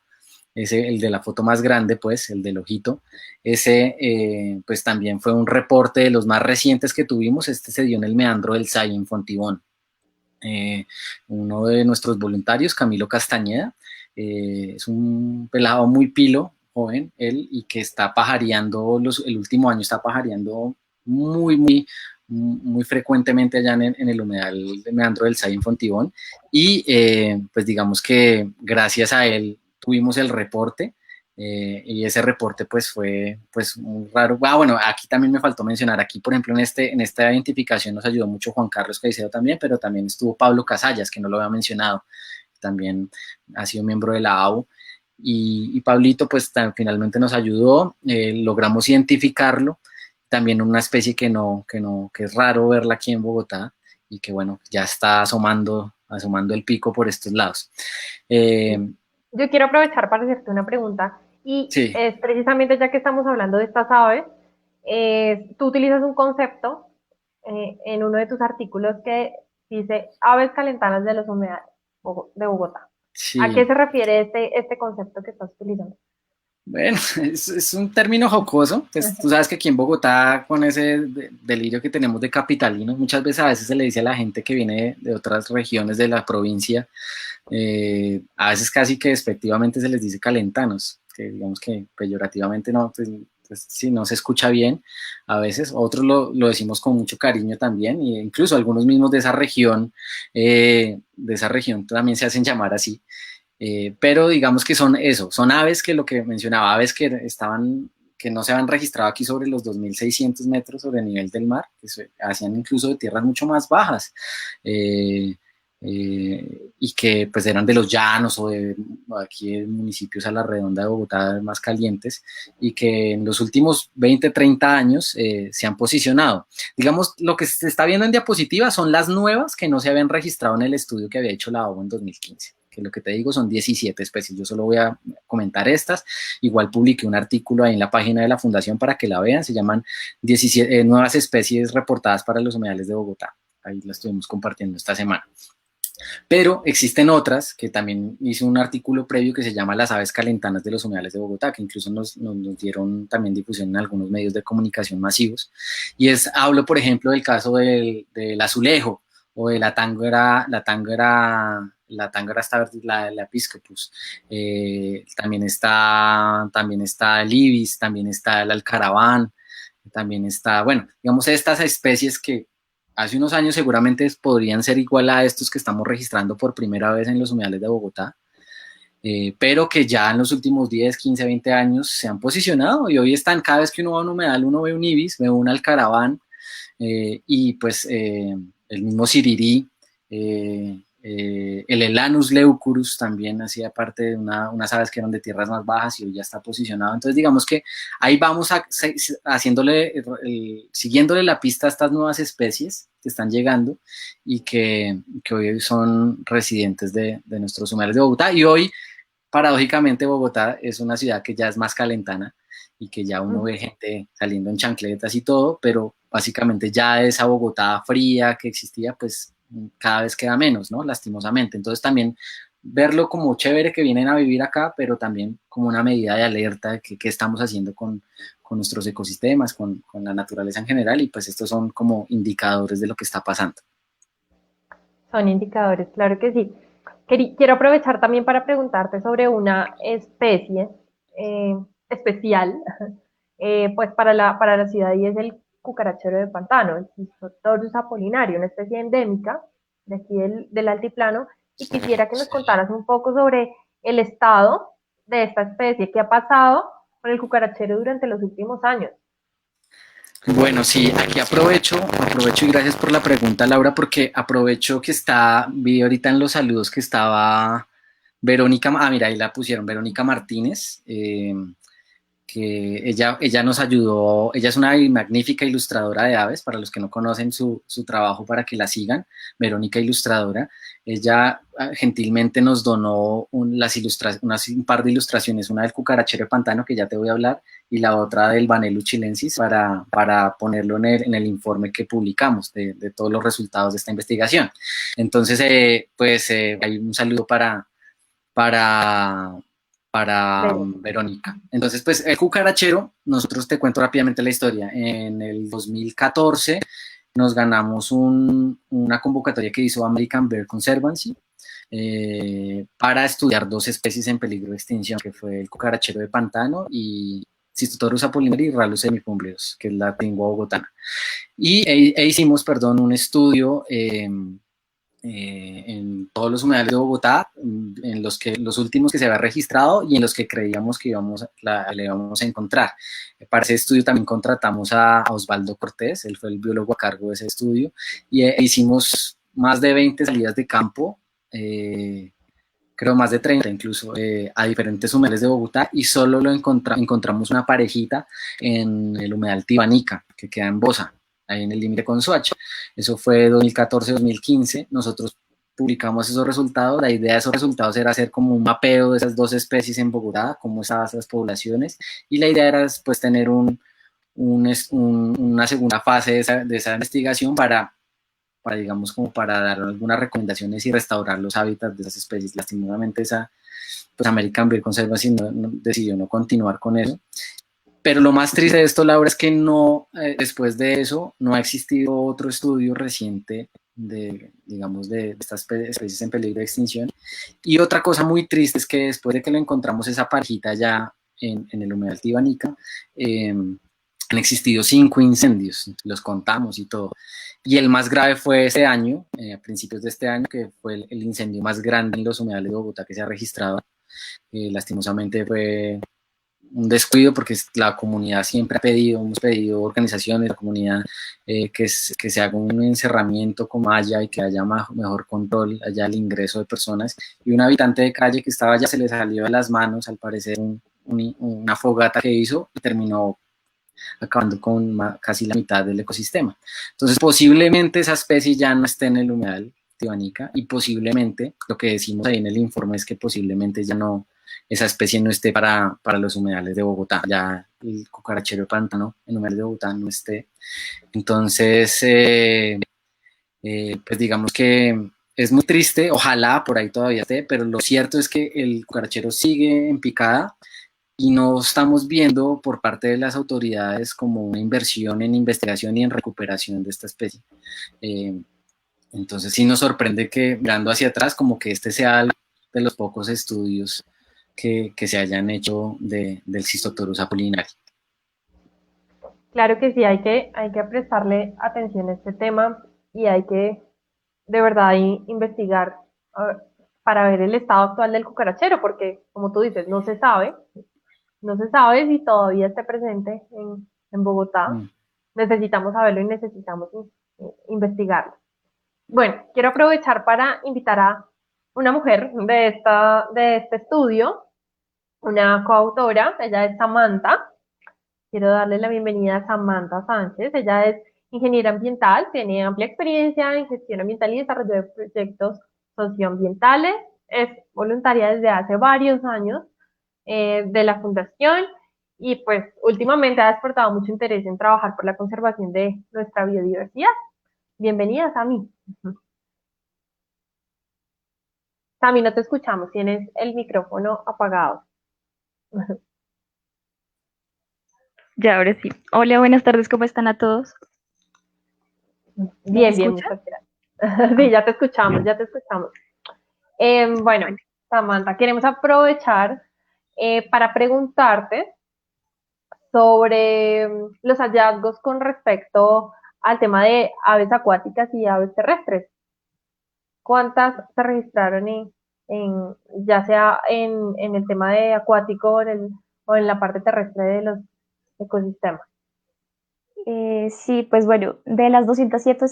el de la foto más grande, pues, el del ojito. Ese, pues, también fue un reporte de los más recientes que tuvimos. Este se dio en el meandro del Sai, en Fontibón. Uno de nuestros voluntarios, Camilo Castañeda, es un pelado muy pilo, joven, él, y que está pajareando, el último año está pajareando muy frecuentemente allá en el humedal de meandro del Sai, en Fontibón, y pues digamos que gracias a él tuvimos el reporte, y ese reporte pues fue pues muy raro. Bueno, aquí también me faltó mencionar, aquí por ejemplo en esta identificación nos ayudó mucho Juan Carlos Caicedo también, pero también estuvo Pablo Casallas, que no lo había mencionado, también ha sido miembro de la AU, y Pablito pues finalmente nos ayudó, logramos identificarlo, también una especie que es raro verla aquí en Bogotá, y que bueno, ya está asomando el pico por estos lados. Yo quiero aprovechar para hacerte una pregunta, y Sí. es precisamente ya que estamos hablando de estas aves, tú utilizas un concepto en uno de tus artículos que dice aves calentanas de los humedales de Bogotá. ¿A qué Sí, se refiere este concepto que estás utilizando? bueno, es un término jocoso, pues tú sabes que aquí en Bogotá, con ese delirio que tenemos de capitalino, muchas veces a veces se le dice a la gente que viene de otras regiones de la provincia, a veces casi que despectivamente se les dice calentanos, que digamos que peyorativamente no, pues sí, no se escucha bien a veces, otros lo decimos con mucho cariño también, e incluso algunos mismos de esa región también se hacen llamar así. Pero digamos que son aves que lo que mencionaba, aves que no se habían registrado aquí sobre los 2.600 metros sobre el nivel del mar, que se hacían incluso de tierras mucho más bajas, y que pues eran de los llanos o de aquí en municipios a la redonda de Bogotá más calientes, y que en los últimos 20, 30 años se han posicionado. Digamos, lo que se está viendo en diapositiva son las nuevas que no se habían registrado en el estudio que había hecho la ONU en 2015. Que lo que te digo son 17 especies, yo solo voy a comentar estas, igual publiqué un artículo ahí en la página de la fundación para que la vean, se llaman 17 nuevas especies reportadas para los humedales de Bogotá, ahí la estuvimos compartiendo esta semana. Pero existen otras, que también hice un artículo previo que se llama Las aves calentanas de los humedales de Bogotá, que incluso nos dieron también difusión en algunos medios de comunicación masivos, y hablo por ejemplo del caso del azulejo, o de la tángara la Episcopus, también está el ibis, también está el alcaraván, también está, bueno, digamos estas especies que hace unos años seguramente podrían ser igual a estos que estamos registrando por primera vez en los humedales de Bogotá, pero que ya en los últimos 10, 15, 20 años se han posicionado, y hoy están, cada vez que uno va a un humedal, uno ve un ibis, ve un alcaraván, y pues el mismo sirirí, el Elanus leucurus también hacía parte de unas aves que eran de tierras más bajas y hoy ya está posicionado. Entonces, digamos que ahí vamos siguiéndole la pista a estas nuevas especies que están llegando y que hoy son residentes de nuestros humedales de Bogotá. Y hoy, paradójicamente, Bogotá es una ciudad que ya es más calentana y que ya uno ve gente saliendo en chancletas y todo, pero básicamente ya esa Bogotá fría que existía, pues cada vez queda menos, ¿no? Lastimosamente. Entonces también verlo como chévere que vienen a vivir acá, pero también como una medida de alerta de qué estamos haciendo con nuestros ecosistemas, con la naturaleza en general, y pues estos son como indicadores de lo que está pasando. Son indicadores, claro que sí. Quiero aprovechar también para preguntarte sobre una especie especial, pues para la ciudad, y es el cucarachero de pantano, el Ciscotorus apollinario, una especie endémica de aquí del altiplano, y quisiera que nos contaras un poco sobre el estado de esta especie, qué ha pasado con el cucarachero durante los últimos años. Bueno, sí, aquí aprovecho y gracias por la pregunta, Laura, porque aprovecho que vi ahorita en los saludos que estaba Verónica, mira, ahí la pusieron, Verónica Martínez, que ella nos ayudó, ella es una magnífica ilustradora de aves, para los que no conocen su trabajo, para que la sigan, Verónica Ilustradora. Ella gentilmente nos donó un par de ilustraciones, una del cucarachero de pantano, que ya te voy a hablar, y la otra del Vanellus chilensis, para ponerlo en el informe que publicamos de todos los resultados de esta investigación. Entonces, hay un saludo para Verónica. Entonces, pues el cucarachero, nosotros te cuento rápidamente la historia. En el 2014 nos ganamos una convocatoria que hizo American Bird Conservancy para estudiar 2 especies en peligro de extinción, que fue el cucarachero de pantano y Ciscotorus apollinaris y Rallus semicúmplidos, que es la lengua bogotana. Y hicimos, un estudio en todos los humedales de Bogotá, en los últimos que se había registrado y en los que creíamos que le íbamos a encontrar. Para ese estudio también contratamos a Osvaldo Cortés, él fue el biólogo a cargo de ese estudio, y hicimos más de 20 salidas de campo, creo más de 30 incluso, a diferentes humedales de Bogotá, y solo encontramos una parejita en el humedal Tibanica, que queda en Bosa, ahí en el límite con Soacha. Eso fue 2014-2015. Nosotros publicamos esos resultados. La idea de esos resultados era hacer como un mapeo de esas 2 especies en Bogotá, cómo estaban esas poblaciones, y la idea era después tener una segunda fase de esa investigación para digamos, como para dar algunas recomendaciones y restaurar los hábitats de esas especies. Lastimosamente pues American Bird Conservancy decidió no continuar con eso. Pero lo más triste de esto, Laura, es que después de eso no ha existido otro estudio reciente de estas especies en peligro de extinción. Y otra cosa muy triste es que después de que lo encontramos esa parejita ya en el humedal Tibanica, han existido 5 incendios, los contamos y todo. Y el más grave fue este año, a principios de este año, que fue el incendio más grande en los humedales de Bogotá que se ha registrado. Lastimosamente fue un descuido, porque la comunidad siempre hemos pedido organizaciones, la comunidad, que se haga un encerramiento como haya y que haya mejor control, haya el ingreso de personas. Y un habitante de calle que estaba allá se le salió de las manos, al parecer, una fogata que hizo y terminó acabando con casi la mitad del ecosistema. Entonces, posiblemente esa especie ya no esté en el humedal Tibanica, y posiblemente, lo que decimos ahí en el informe es que posiblemente ya no, esa especie no esté para los humedales de Bogotá, ya el cucarachero de pantano en humedales de Bogotá no esté. Entonces, pues digamos que es muy triste, ojalá por ahí todavía esté, pero lo cierto es que el cucarachero sigue en picada y no estamos viendo por parte de las autoridades como una inversión en investigación y en recuperación de esta especie. Entonces sí nos sorprende que, mirando hacia atrás, como que este sea de los pocos estudios que se hayan hecho del Ciscotorus apollinaris. Claro que sí, hay que prestarle atención a este tema, y hay que de verdad investigar para ver el estado actual del cucarachero, porque como tú dices, no se sabe si todavía está presente en Bogotá. Necesitamos saberlo y necesitamos investigarlo. Bueno, quiero aprovechar para invitar a una mujer de este estudio, una coautora, ella es Samantha. Quiero darle la bienvenida a Samantha Sánchez. Ella es ingeniera ambiental, tiene amplia experiencia en gestión ambiental y desarrollo de proyectos socioambientales. Es voluntaria desde hace varios años de la fundación y pues últimamente ha despertado mucho interés en trabajar por la conservación de nuestra biodiversidad. Bienvenida, Sami. Sami, no te escuchamos, tienes el micrófono apagado. Ya, ahora sí. Hola, buenas tardes, ¿cómo están a todos? ¿Me Bien, bien, escuchan? muchas gracias. Sí, ya te escuchamos, ya te escuchamos. Bueno, Bueno, Samantha, queremos aprovechar para preguntarte sobre los hallazgos con respecto al tema de aves acuáticas y aves terrestres. ¿Cuántas se registraron ya sea en el tema de acuático o en la parte terrestre de los ecosistemas? sí, pues bueno, de las 207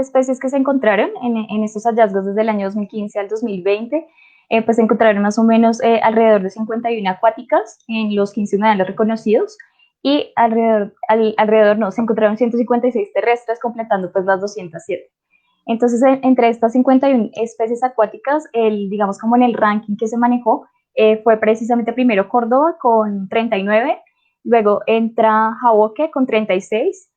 especies que se encontraron en estos hallazgos desde el año 2015 al 2020, pues se encontraron más o menos alrededor de 51 acuáticas en los 15 humedales reconocidos y alrededor no, se encontraron 156 terrestres completando pues las 207. Entonces, entre estas 51 especies acuáticas, digamos como en el ranking que se manejó, fue precisamente primero Córdoba con 39, luego entra Jaboque con 36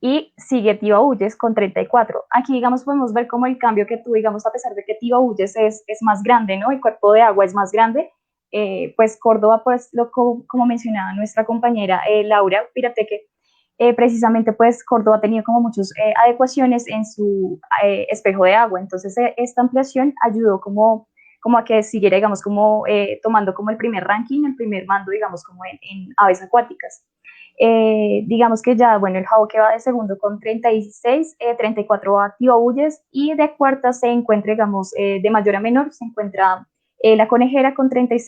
y sigue Tibauyes con 34. Aquí, digamos, podemos ver como el cambio que tuvo, digamos, a pesar de que Tibauyes es más grande, ¿no? El cuerpo de agua es más grande, pues Córdoba, pues, como mencionaba nuestra compañera Laura Pirateque, precisamente pues Córdoba ha tenido como muchas adecuaciones en su espejo de agua, entonces esta ampliación ayudó como a que siguiera, digamos, como tomando como el primer ranking, el primer mando, digamos, como en aves acuáticas. Digamos que ya, bueno, el Jaboque va de segundo con 36, 34 va Tibauyes y de cuarta se encuentra, digamos, de mayor a menor, se encuentra la conejera con 33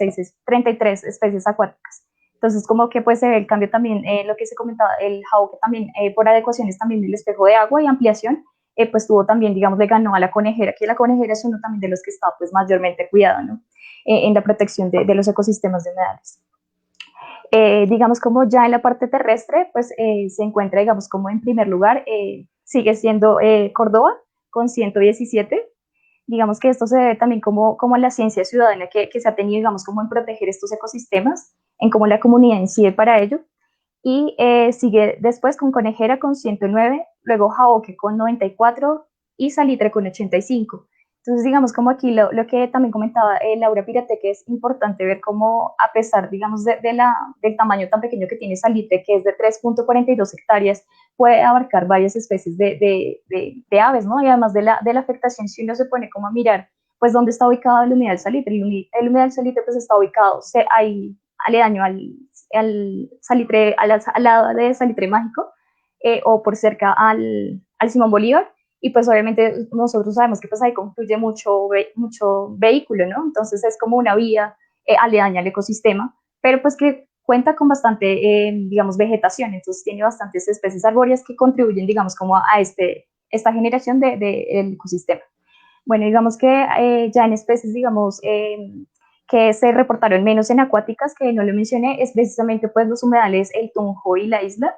especies acuáticas. Entonces, como que pues se ve el cambio también, lo que se comentaba, el Jaboque también, por adecuaciones también del espejo de agua y ampliación, pues tuvo también, digamos, le ganó a la conejera, que la conejera es uno también de los que está pues mayormente cuidado, ¿no? En la protección de los ecosistemas de humedales. Digamos como ya en la parte terrestre, pues se encuentra, digamos, como en primer lugar, sigue siendo Córdoba con 117. Digamos que esto se debe también como a la ciencia ciudadana que se ha tenido, digamos, como en proteger estos ecosistemas, en cómo la comunidad incide para ello. Y sigue después con Conejera con 109, luego Jaboque con 94 y Salitre con 85. Entonces, digamos, como aquí lo que también comentaba Laura Pirate, que es importante ver cómo, a pesar, digamos, del tamaño tan pequeño que tiene Salitre, que es de 3.42 hectáreas, puede abarcar varias especies de aves, ¿no? Y además de la afectación, si uno se pone como a mirar, pues, dónde está ubicado el humedal Salitre. El humedal Salitre, pues, está ubicado ahí aledaño al Salitre, al lado de Salitre Mágico, o por cerca al Simón Bolívar, y pues obviamente nosotros sabemos que pues ahí confluye mucho vehículo, ¿no? Entonces es como una vía aledaña al ecosistema, pero pues que cuenta con bastante, digamos, vegetación, entonces tiene bastantes especies arbóreas que contribuyen, digamos, como a esta generación del ecosistema. Bueno, digamos que ya en especies, digamos, que se reportaron menos en acuáticas, que no lo mencioné, es precisamente pues los humedales El Tunjo y La Isla.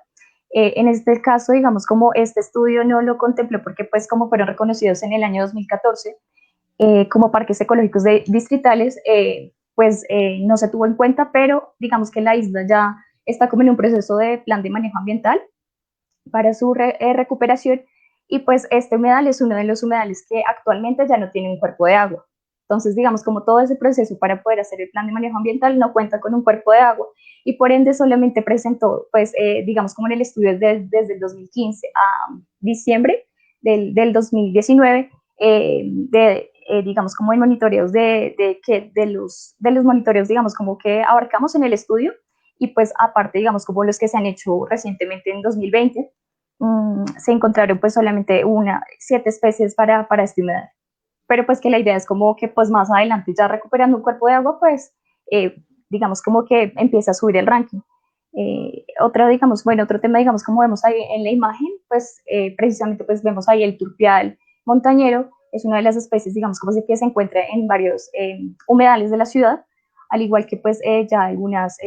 En este caso, digamos, como este estudio no lo contempló porque pues como fueron reconocidos en el año 2014 como parques ecológicos distritales, pues no se tuvo en cuenta, pero digamos que la isla ya está como en un proceso de plan de manejo ambiental para su recuperación, y pues este humedal es uno de los humedales que actualmente ya no tiene un cuerpo de agua. Entonces, digamos, como todo ese proceso para poder hacer el plan de manejo ambiental no cuenta con un cuerpo de agua y por ende solamente presentó, pues, digamos, como en el estudio desde el 2015 a diciembre del 2019, digamos, como en monitoreos de los monitoreos, digamos, como que abarcamos en el estudio, y pues aparte, digamos, como los que se han hecho recientemente en 2020, se encontraron pues solamente 7 especies para este humedal. Pero pues que la idea es como que pues más adelante, ya recuperando un cuerpo de agua, pues digamos como que empieza a subir el ranking. Otro tema, digamos, como vemos ahí en la imagen, pues precisamente pues vemos ahí el turpial montañero, es una de las especies, digamos, como que se encuentra en varios humedales de la ciudad, al igual que pues ya algunas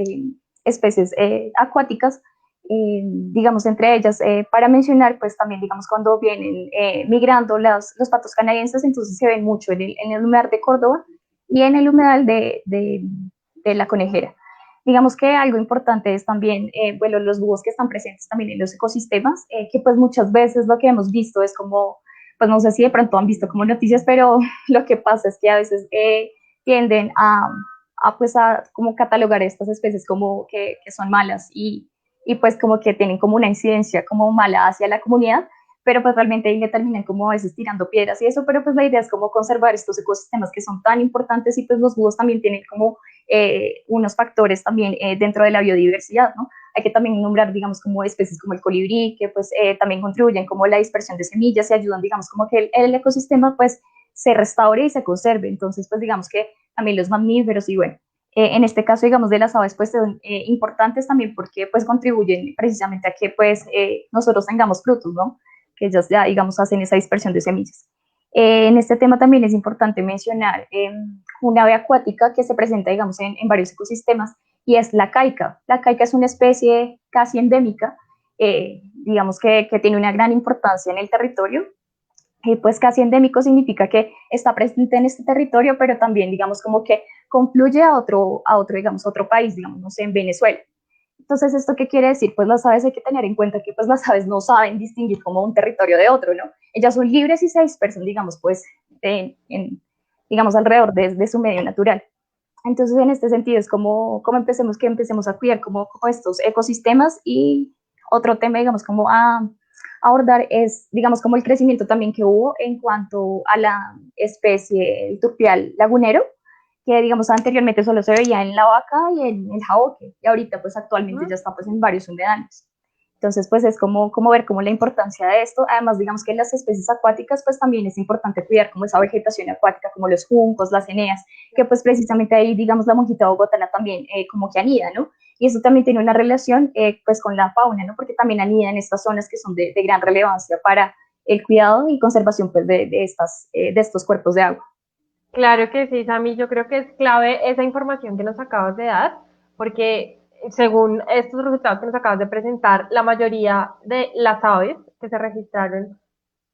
especies acuáticas, digamos, entre ellas, para mencionar, pues también, digamos, cuando vienen migrando los patos canadienses, entonces se ven mucho en el humedal de Córdoba y en el humedal de La Conejera. Digamos que algo importante es también, bueno, los búhos que están presentes también en los ecosistemas, que pues muchas veces lo que hemos visto es como, pues no sé si de pronto han visto como noticias, pero lo que pasa es que a veces tienden pues a como catalogar estas especies como que son malas y pues como que tienen como una incidencia como mala hacia la comunidad, pero pues realmente ahí le terminan como a veces tirando piedras y eso, pero pues la idea es como conservar estos ecosistemas que son tan importantes y pues los búhos también tienen como unos factores también dentro de la biodiversidad, ¿no? Hay que también nombrar, digamos, como especies como el colibrí, que pues también contribuyen como la dispersión de semillas y ayudan, digamos, como que el ecosistema pues se restaure y se conserve. Entonces, pues digamos que también los mamíferos y bueno, en este caso, digamos, de las aves, pues son importantes también porque pues contribuyen precisamente a que pues nosotros tengamos frutos, ¿no? Que ellas ya, digamos, hacen esa dispersión de semillas. En este tema también es importante mencionar una ave acuática que se presenta, digamos, en varios ecosistemas y es la caica. La caica es una especie casi endémica, digamos que tiene una gran importancia en el territorio. Pues casi endémico significa que está presente en este territorio, pero también, digamos, como que confluye digamos, otro país, digamos, no sé, en Venezuela. Entonces, ¿esto qué quiere decir? Pues las aves hay que tener en cuenta que pues las aves no saben distinguir como un territorio de otro, ¿no? Ellas son libres y se dispersan, digamos, pues, digamos, alrededor de su medio natural. Entonces, en este sentido, es como empecemos a cuidar como estos ecosistemas y otro tema, digamos, como a abordar es, digamos, como el crecimiento también que hubo en cuanto a la especie el turpial lagunero, que digamos anteriormente solo se veía en la vaca y en el jaboque, y ahorita pues actualmente ya está pues en varios humedales. Entonces pues es como ver como la importancia de esto, además digamos que en las especies acuáticas pues también es importante cuidar como esa vegetación acuática, como los juncos, las eneas, que pues precisamente ahí digamos la monjita bogotana también como que anida, ¿no? Y eso también tiene una relación pues con la fauna, ¿no? Porque también anida en estas zonas que son de gran relevancia para el cuidado y conservación pues de estos cuerpos de agua. Claro que sí, Sami, yo creo que es clave esa información que nos acabas de dar, porque según estos resultados que nos acabas de presentar, la mayoría de las aves que se registraron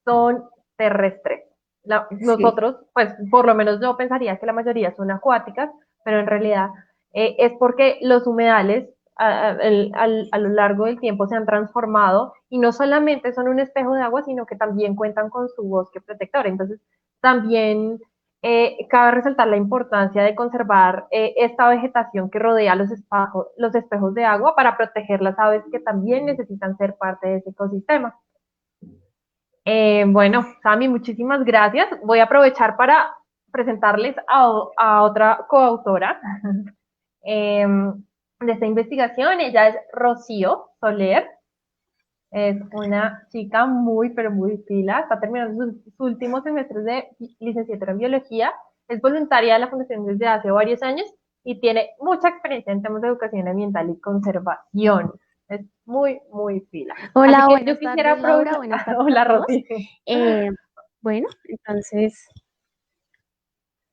son terrestres. Sí. Nosotros, pues por lo menos yo pensaría que la mayoría son acuáticas, pero en realidad es porque los humedales a lo largo del tiempo se han transformado y no solamente son un espejo de agua, sino que también cuentan con su bosque protector. Entonces, también cabe resaltar la importancia de conservar esta vegetación que rodea los espejos de agua para proteger las aves que también necesitan ser parte de ese ecosistema. Bueno, Sami, muchísimas gracias. Voy a aprovechar para presentarles a otra coautora eh, de esta investigación. Ella es Rocío Soler. Es una chica muy, pero muy pila. Está terminando sus últimos semestres de licenciatura en biología. Es voluntaria de la Fundación desde hace varios años y tiene mucha experiencia en temas de educación ambiental y conservación. Es muy, muy pila. Así Hola, que yo buenas quisiera tardes, Laura. aprovechar. Buenas tardes a Hola, todos. Rosy. Bueno, entonces,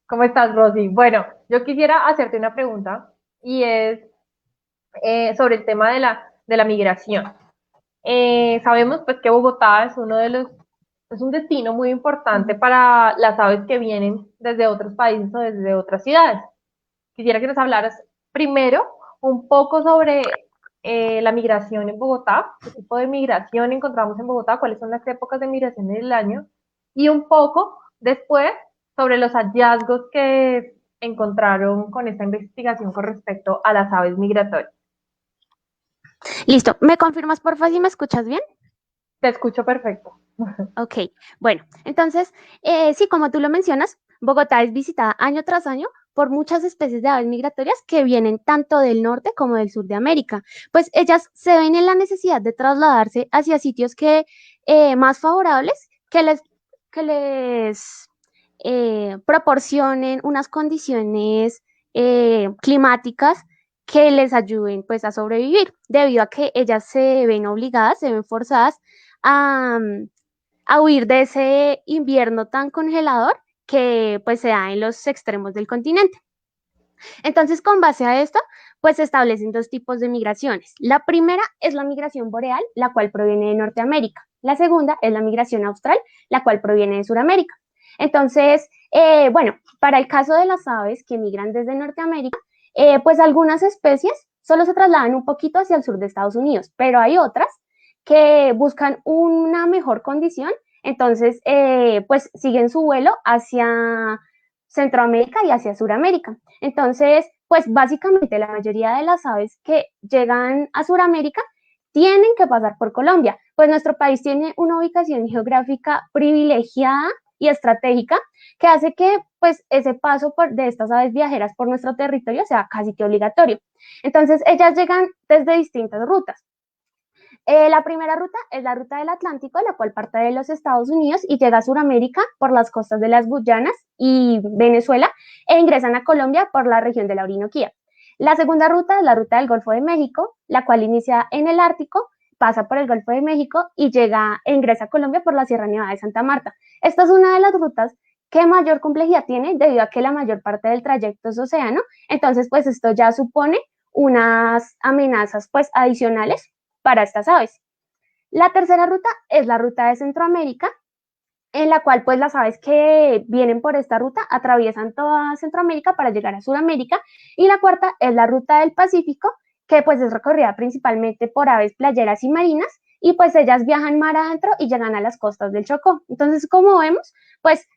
¿Cómo estás, Rosy? Bueno, yo quisiera hacerte una pregunta y es sobre el tema de la migración. Sabemos pues que Bogotá es es un destino muy importante para las aves que vienen desde otros países o desde otras ciudades. Quisiera que nos hablaras primero un poco sobre la migración en Bogotá, qué tipo de migración encontramos en Bogotá, cuáles son las épocas de migración del año, y un poco después sobre los hallazgos que encontraron con esta investigación con respecto a las aves migratorias. listo. ¿Me confirmas, porfa, si me escuchas bien? Te escucho perfecto. Ok, bueno, entonces, sí, como tú lo mencionas, Bogotá es visitada año tras año por muchas especies de aves migratorias que vienen tanto del norte como del sur de América. Pues ellas se ven en la necesidad de trasladarse hacia sitios que más favorables que les proporcionen unas condiciones climáticas que les ayuden pues a sobrevivir, debido a que ellas se ven obligadas, se ven forzadas a a huir de ese invierno tan congelador que pues se da en los extremos del continente. Entonces, con base a esto, pues se establecen dos tipos de migraciones. La primera es la migración boreal, la cual proviene de Norteamérica. La segunda es la migración austral, la cual proviene de Sudamérica. Entonces, bueno, para el caso de las aves que migran desde Norteamérica, pues algunas especies solo se trasladan un poquito hacia el sur de Estados Unidos, pero hay otras que buscan una mejor condición, entonces pues siguen su vuelo hacia Centroamérica y hacia Sudamérica. Entonces, pues básicamente la mayoría de las aves que llegan a Sudamérica tienen que pasar por Colombia, pues nuestro país tiene una ubicación geográfica privilegiada y estratégica que hace que pues ese paso de estas aves viajeras por nuestro territorio sea casi que obligatorio. Entonces, ellas llegan desde distintas rutas. La primera ruta es la ruta del Atlántico, la cual parte de los Estados Unidos y llega a Sudamérica por las costas de las Guyanas y Venezuela e ingresan a Colombia por la región de la Orinoquía. La segunda ruta es la ruta del Golfo de México, la cual inicia en el Ártico, pasa por el Golfo de México y ingresa a Colombia por la Sierra Nevada de Santa Marta. Esta es una de las rutas que mayor complejidad tiene debido a que la mayor parte del trayecto es océano, entonces pues esto ya supone unas amenazas pues adicionales para estas aves. La tercera ruta es la ruta de Centroamérica, en la cual pues las aves que vienen por esta ruta atraviesan toda Centroamérica para llegar a Sudamérica, y la cuarta es la ruta del Pacífico, que pues es recorrida principalmente por aves playeras y marinas, y pues ellas viajan mar adentro y llegan a las costas del Chocó. Entonces, como vemos, pues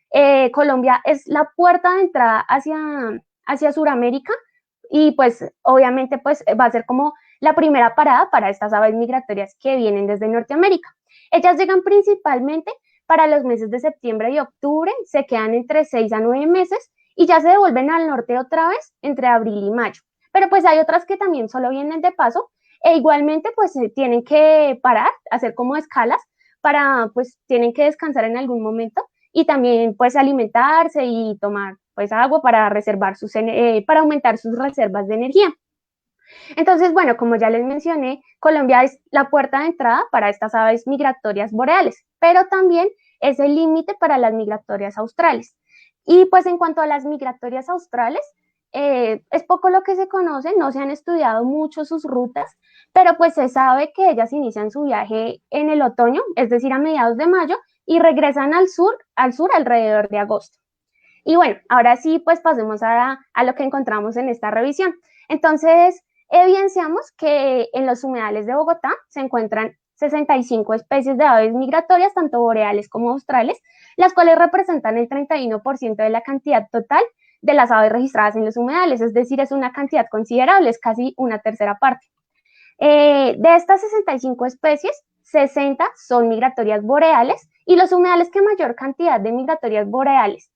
Colombia es la puerta de entrada hacia Sudamérica, y pues obviamente pues va a ser como la primera parada para estas aves migratorias que vienen desde Norteamérica. Ellas llegan principalmente para los meses de septiembre y octubre, se quedan entre 6 a 9 meses y ya se devuelven al norte otra vez entre abril y mayo. Pero pues hay otras que también solo vienen de paso e igualmente pues tienen que parar, hacer como escalas pues tienen que descansar en algún momento y también pues alimentarse y tomar pues agua para para aumentar sus reservas de energía. Entonces, bueno, como ya les mencioné, Colombia es la puerta de entrada para estas aves migratorias boreales, pero también es el límite para las migratorias australes. Y pues en cuanto a las migratorias australes, es poco lo que se conoce, no se han estudiado mucho sus rutas, pero pues se sabe que ellas inician su viaje en el otoño, es decir, a mediados de mayo, y regresan al sur alrededor de agosto. Y bueno, ahora sí, pues pasemos a lo que encontramos en esta revisión. Entonces, evidenciamos que en los humedales de Bogotá se encuentran 65 especies de aves migratorias, tanto boreales como australes, las cuales representan el 31% de la cantidad total de las aves registradas en los humedales, es decir, es una cantidad considerable, es casi una tercera parte. De estas 65 especies, 60 son migratorias boreales, y los humedales que mayor cantidad de migratorias boreales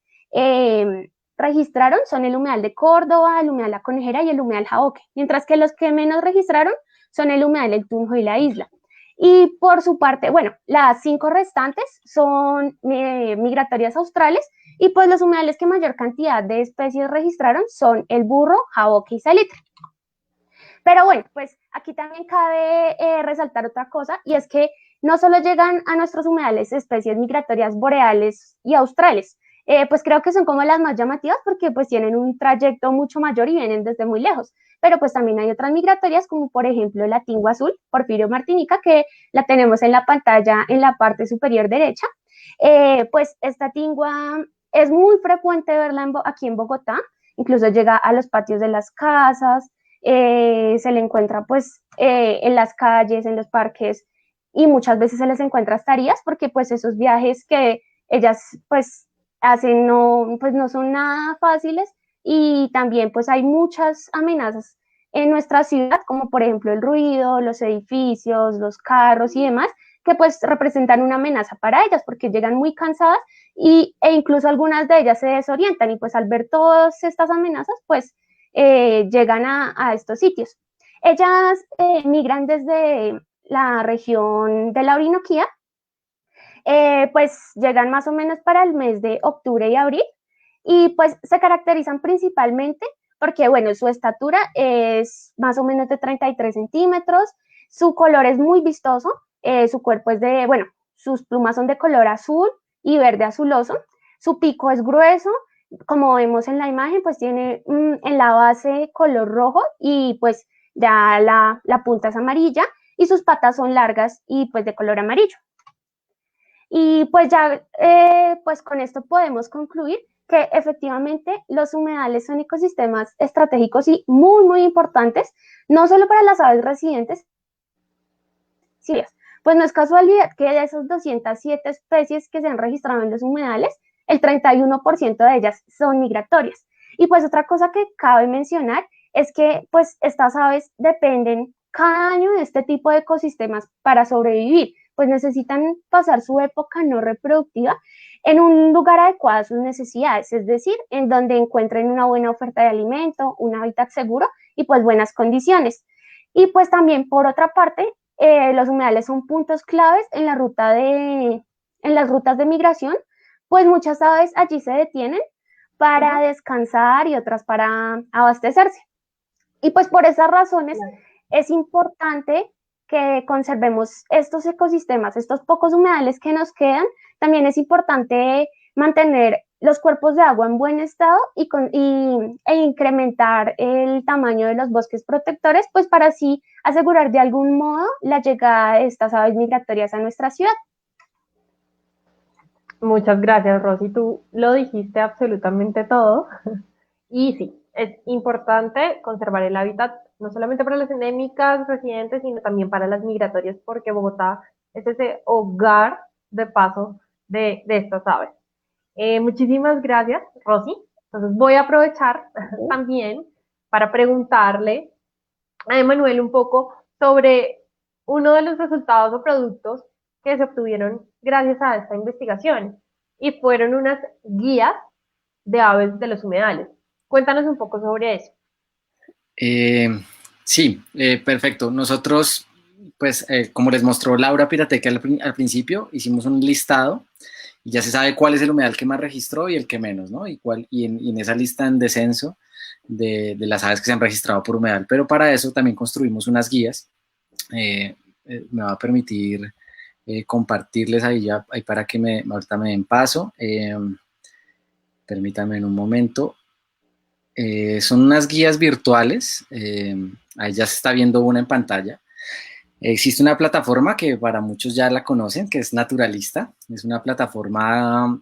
registraron son el humedal de Córdoba, el humedal La Conejera y el humedal Jaboque, mientras que los que menos registraron son el humedal El Tunjo y La Isla. Y por su parte, bueno, las 5 restantes son migratorias australes, y pues los humedales que mayor cantidad de especies registraron son el Burro, Jaboque y Salitre. Pero bueno, pues aquí también cabe resaltar otra cosa, y es que no solo llegan a nuestros humedales especies migratorias boreales y australes, pues creo que son como las más llamativas porque pues tienen un trayecto mucho mayor y vienen desde muy lejos, pero pues también hay otras migratorias como por ejemplo la tingua azul, Porfirio martinica, que la tenemos en la pantalla en la parte superior derecha. Pues esta tingua es muy frecuente verla aquí en Bogotá, incluso llega a los patios de las casas, se le encuentra pues en las calles, en los parques, y muchas veces se les encuentra hasta heridas porque pues esos viajes que ellas pues hacen pues no son nada fáciles, y también pues hay muchas amenazas en nuestra ciudad, como por ejemplo el ruido, los edificios, los carros y demás, que pues representan una amenaza para ellas porque llegan muy cansadas e incluso algunas de ellas se desorientan, y pues al ver todas estas amenazas pues llegan a estos sitios. Ellas migran desde la región de la Orinoquía, pues llegan más o menos para el mes de octubre y abril, y pues se caracterizan principalmente porque, bueno, su estatura es más o menos de 33 centímetros, su color es muy vistoso, su cuerpo es bueno, sus plumas son de color azul y verde azuloso, su pico es grueso, como vemos en la imagen, pues tiene en la base color rojo y pues ya la punta es amarilla y sus patas son largas y pues de color amarillo. Y pues ya, pues con esto podemos concluir que efectivamente los humedales son ecosistemas estratégicos y muy, muy importantes, no solo para las aves residentes, sino pues no es casualidad que de esas 207 especies que se han registrado en los humedales, el 31% de ellas son migratorias. Y pues otra cosa que cabe mencionar es que pues estas aves dependen cada año de este tipo de ecosistemas para sobrevivir, pues necesitan pasar su época no reproductiva en un lugar adecuado a sus necesidades, es decir, en donde encuentren una buena oferta de alimento, un hábitat seguro y pues buenas condiciones. Y pues también por otra parte, los humedales son puntos claves en la en las rutas de migración, pues muchas aves allí se detienen para descansar y otras para abastecerse. Y pues por esas razones es importante que conservemos estos ecosistemas, estos pocos humedales que nos quedan. También es importante mantener los cuerpos de agua en buen estado e incrementar el tamaño de los bosques protectores, pues para así asegurar de algún modo la llegada de estas aves migratorias a nuestra ciudad. Muchas gracias, Rosy. Tú lo dijiste absolutamente todo. Y sí, es importante conservar el hábitat, no solamente para las endémicas residentes, sino también para las migratorias, porque Bogotá es ese hogar de paso de estas aves. Muchísimas gracias, Rosy. Entonces voy a aprovechar también para preguntarle a Emanuel un poco sobre uno de los resultados o productos que se obtuvieron gracias a esta investigación y fueron unas guías de aves de los humedales. Cuéntanos un poco sobre eso. Sí, perfecto. Nosotros, pues, como les mostró Laura Pirateca al principio, hicimos un listado y ya se sabe cuál es el humedal que más registró y el que menos, ¿no? Y en esa lista en descenso de las aves que se han registrado por humedal. Pero para eso también construimos unas guías. Me va a permitir compartirles ahí para que ahorita me den paso. Permítanme en un momento. Son unas guías virtuales, ahí ya se está viendo una en pantalla. Existe una plataforma que para muchos ya la conocen, que es Naturalista. Es una plataforma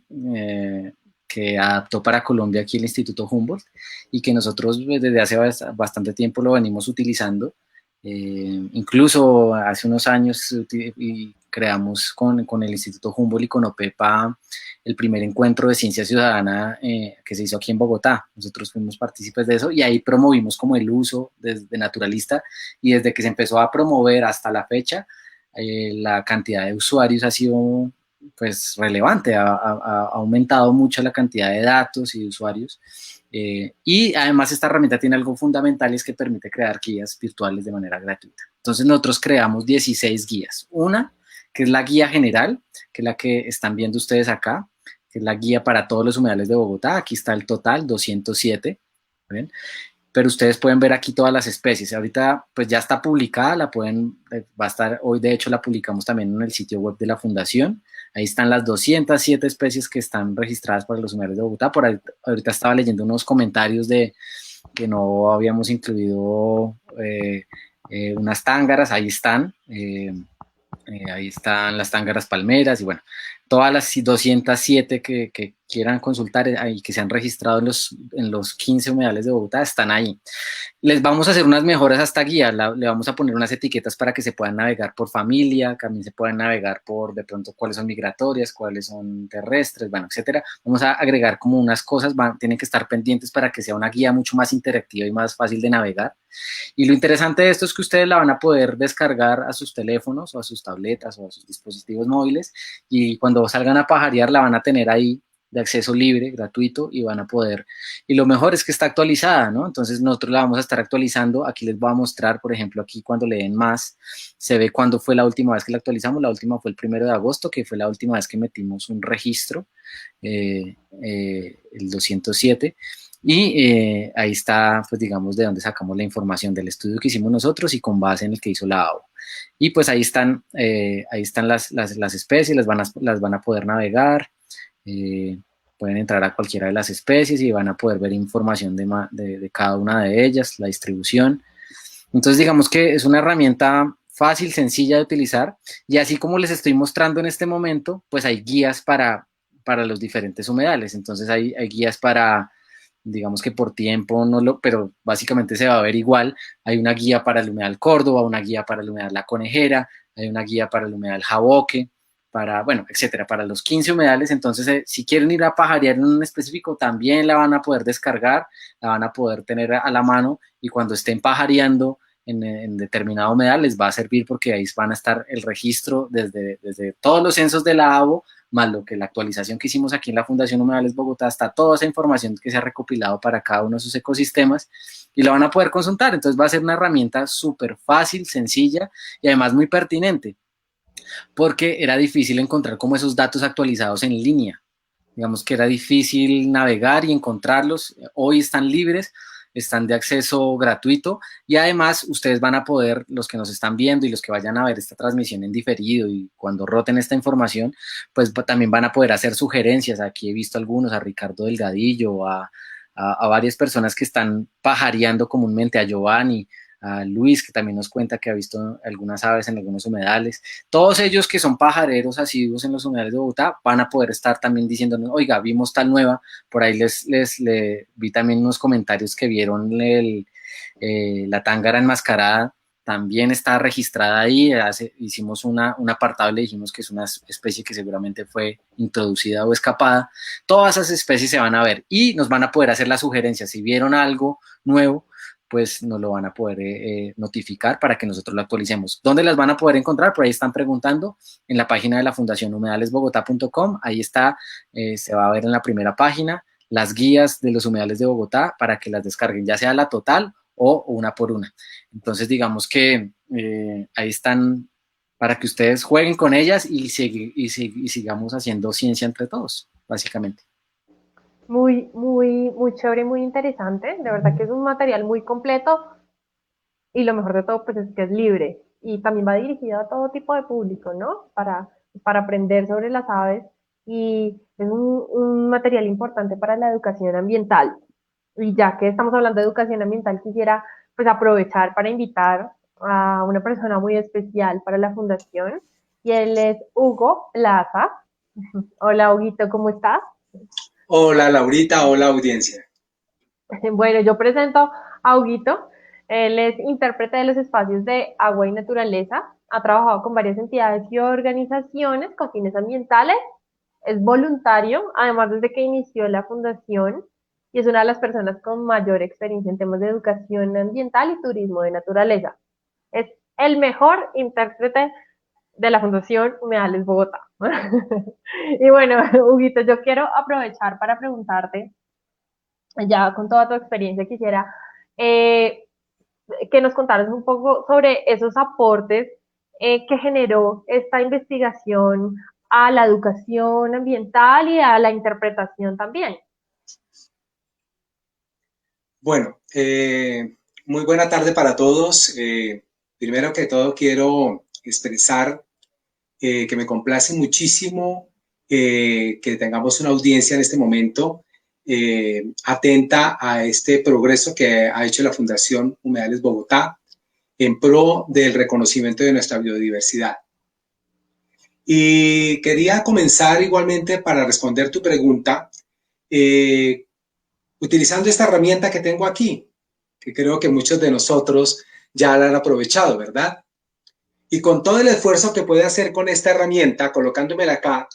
que adaptó para Colombia aquí el Instituto Humboldt y que nosotros desde hace bastante tiempo lo venimos utilizando. Incluso hace unos años creamos con el Instituto Humboldt y con OPEPA el primer encuentro de ciencia ciudadana que se hizo aquí en Bogotá. Nosotros fuimos partícipes de eso y ahí promovimos como el uso de Naturalista, y desde que se empezó a promover hasta la fecha, la cantidad de usuarios ha sido pues relevante, ha aumentado mucho la cantidad de datos y de usuarios. Y además esta herramienta tiene algo fundamental, y es que permite crear guías virtuales de manera gratuita. Entonces nosotros creamos 16 guías. Una, que es la guía general, que es la que están viendo ustedes acá, que es la guía para todos los humedales de Bogotá. Aquí está el total, 207. ¿Ven? Pero ustedes pueden ver aquí todas las especies. Ahorita pues ya está publicada, va a estar, hoy de hecho la publicamos también en el sitio web de la Fundación. Ahí están las 207 especies que están registradas para los humedales de Bogotá. Ahorita estaba leyendo unos comentarios de que no habíamos incluido unas tángaras. Ahí están. Ahí están las tángaras palmeras y bueno, todas las 207 que quieran consultar y que se han registrado en los 15 humedales de Bogotá están ahí. Les vamos a hacer unas mejoras a esta guía, le vamos a poner unas etiquetas para que se puedan navegar por familia, también se puedan navegar por de pronto cuáles son migratorias, cuáles son terrestres, bueno, etcétera. Vamos a agregar como unas cosas, tienen que estar pendientes para que sea una guía mucho más interactiva y más fácil de navegar. Y lo interesante de esto es que ustedes la van a poder descargar a sus teléfonos o a sus tabletas o a sus dispositivos móviles, y cuando salgan a pajarear la van a tener ahí de acceso libre, gratuito, y van a poder, y lo mejor es que está actualizada, ¿no? Entonces nosotros la vamos a estar actualizando. Aquí les voy a mostrar, por ejemplo, aquí cuando le den más, se ve cuándo fue la última vez que la actualizamos. La última fue el 1 de agosto, que fue la última vez que metimos un registro, el 207, y ahí está, pues digamos, de dónde sacamos la información del estudio que hicimos nosotros y con base en el que hizo la AO. y pues ahí están las especies, las van a poder navegar, pueden entrar a cualquiera de las especies y van a poder ver información de cada una de ellas, la distribución. Entonces digamos que es una herramienta fácil, sencilla de utilizar, y así como les estoy mostrando en este momento, pues hay guías para los diferentes humedales. Entonces hay guías para, digamos que por tiempo, pero básicamente se va a ver igual. Hay una guía para el humedal Córdoba, una guía para el humedal La Conejera, hay una guía para el humedal Jaboque, bueno, etcétera, para los 15 humedales. Entonces, si quieren ir a pajarear en un específico, también la van a poder descargar, la van a poder tener a la mano, y cuando estén pajareando en determinado humedal les va a servir, porque ahí van a estar el registro desde todos los censos de la ABO, más lo que la actualización que hicimos aquí en la Fundación Humedales Bogotá, está toda esa información que se ha recopilado para cada uno de sus ecosistemas, y la van a poder consultar. Entonces va a ser una herramienta súper fácil, sencilla y además muy pertinente, porque era difícil encontrar como esos datos actualizados en línea. Digamos que era difícil navegar y encontrarlos. Hoy están libres, están de acceso gratuito, y además ustedes van a poder, los que nos están viendo y los que vayan a ver esta transmisión en diferido y cuando roten esta información, pues también van a poder hacer sugerencias. Aquí he visto algunos, a Ricardo Delgadillo, a varias personas que están pajareando comúnmente, a Giovanni, a Luis, que también nos cuenta que ha visto algunas aves en algunos humedales. Todos ellos que son pajareros asiduos en los humedales de Bogotá van a poder estar también diciéndonos, oiga, vimos tal nueva. Por ahí les vi también unos comentarios que vieron la tángara enmascarada, también está registrada ahí. Hicimos un apartado y le dijimos que es una especie que seguramente fue introducida o escapada. Todas esas especies se van a ver y nos van a poder hacer las sugerencias. Si vieron algo nuevo, pues nos lo van a poder notificar para que nosotros lo actualicemos. ¿Dónde las van a poder encontrar? Por ahí están preguntando, en la página de la Fundación humedalesbogotá.com. Ahí está, se va a ver en la primera página las guías de los humedales de Bogotá para que las descarguen, ya sea la total o una por una. Entonces digamos que ahí están para que ustedes jueguen con ellas y sigamos haciendo ciencia entre todos, básicamente. Muy, muy, muy chévere y muy interesante. De verdad que es un material muy completo, y lo mejor de todo pues es que es libre y también va dirigido a todo tipo de público, ¿no? Para aprender sobre las aves, y es un material importante para la educación ambiental. Y ya que estamos hablando de educación ambiental, quisiera pues aprovechar para invitar a una persona muy especial para la fundación, y él es Hugo Plaza. Hola, Huguito, ¿cómo estás? Hola Laurita, hola audiencia. Bueno, yo presento a Huguito. Él es intérprete de los espacios de agua y naturaleza. Ha trabajado con varias entidades y organizaciones con fines ambientales. Es voluntario, además desde que inició la fundación, y es una de las personas con mayor experiencia en temas de educación ambiental y turismo de naturaleza. Es el mejor intérprete de la Fundación Humedales Bogotá. Y bueno, Huguito, yo quiero aprovechar para preguntarte, ya con toda tu experiencia, quisiera eh, que nos contaras un poco sobre esos aportes que generó esta investigación a la educación ambiental y a la interpretación también. Bueno, muy buena tarde para todos. Primero que todo quiero expresar que me complace muchísimo que tengamos una audiencia en este momento atenta a este progreso que ha hecho la Fundación Humedales Bogotá en pro del reconocimiento de nuestra biodiversidad. Y quería comenzar igualmente para responder tu pregunta utilizando esta herramienta que tengo aquí, que creo que muchos de nosotros ya la han aprovechado, ¿verdad? Y con todo el esfuerzo que puede hacer con esta herramienta, colocándomela acá,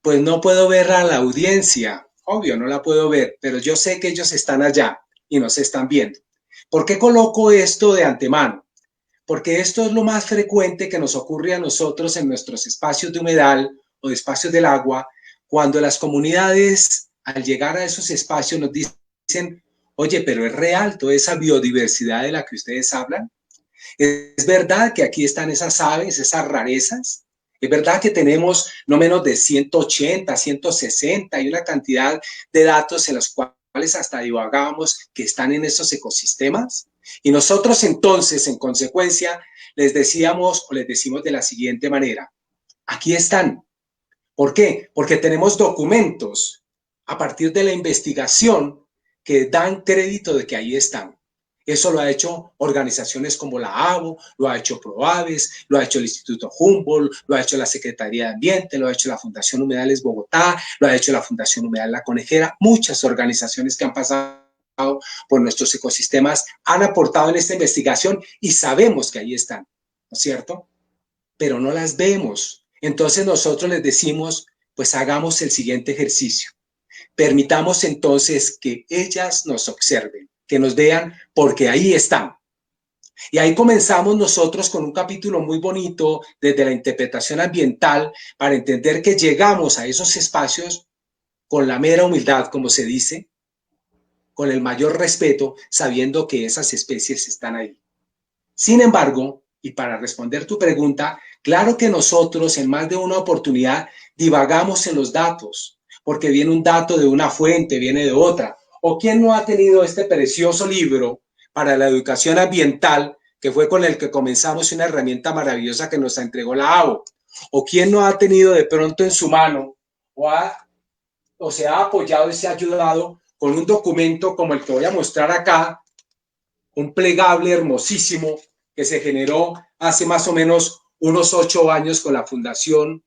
pues no puedo ver a la audiencia. Obvio, no la puedo ver, pero yo sé que ellos están allá y nos están viendo. ¿Por qué coloco esto de antemano? Porque esto es lo más frecuente que nos ocurre a nosotros en nuestros espacios de humedal o de espacios del agua, cuando las comunidades, al llegar a esos espacios, nos dicen, oye, pero es real toda esa biodiversidad de la que ustedes hablan. ¿Es verdad que aquí están esas aves, esas rarezas? Es verdad que tenemos no menos de 180, 160 y una cantidad de datos en los cuales hasta divagábamos que están en estos ecosistemas. Y nosotros entonces, en consecuencia, les decíamos o les decimos de la siguiente manera: aquí están. ¿Por qué? Porque tenemos documentos a partir de la investigación que dan crédito de que ahí están. Eso lo ha hecho organizaciones como la ABO, lo ha hecho ProAves, lo ha hecho el Instituto Humboldt, lo ha hecho la Secretaría de Ambiente, lo ha hecho la Fundación Humedales Bogotá, lo ha hecho la Fundación Humedal La Conejera. Muchas organizaciones que han pasado por nuestros ecosistemas han aportado en esta investigación y sabemos que ahí están, ¿no es cierto? Pero no las vemos. Entonces nosotros les decimos, pues hagamos el siguiente ejercicio. Permitamos entonces que ellas nos observen, que nos vean, porque ahí están. Y ahí comenzamos nosotros con un capítulo muy bonito desde la interpretación ambiental para entender que llegamos a esos espacios con la mera humildad, como se dice, con el mayor respeto, sabiendo que esas especies están ahí. Sin embargo, y para responder tu pregunta, claro que nosotros en más de una oportunidad divagamos en los datos, porque viene un dato de una fuente, viene de otra. ¿O quién no ha tenido este precioso libro para la educación ambiental, que fue con el que comenzamos, una herramienta maravillosa que nos entregó la ABO? ¿O quién no ha tenido de pronto en su mano o se ha apoyado y se ha ayudado con un documento como el que voy a mostrar acá, un plegable hermosísimo que se generó hace más o menos unos 8 años con la Fundación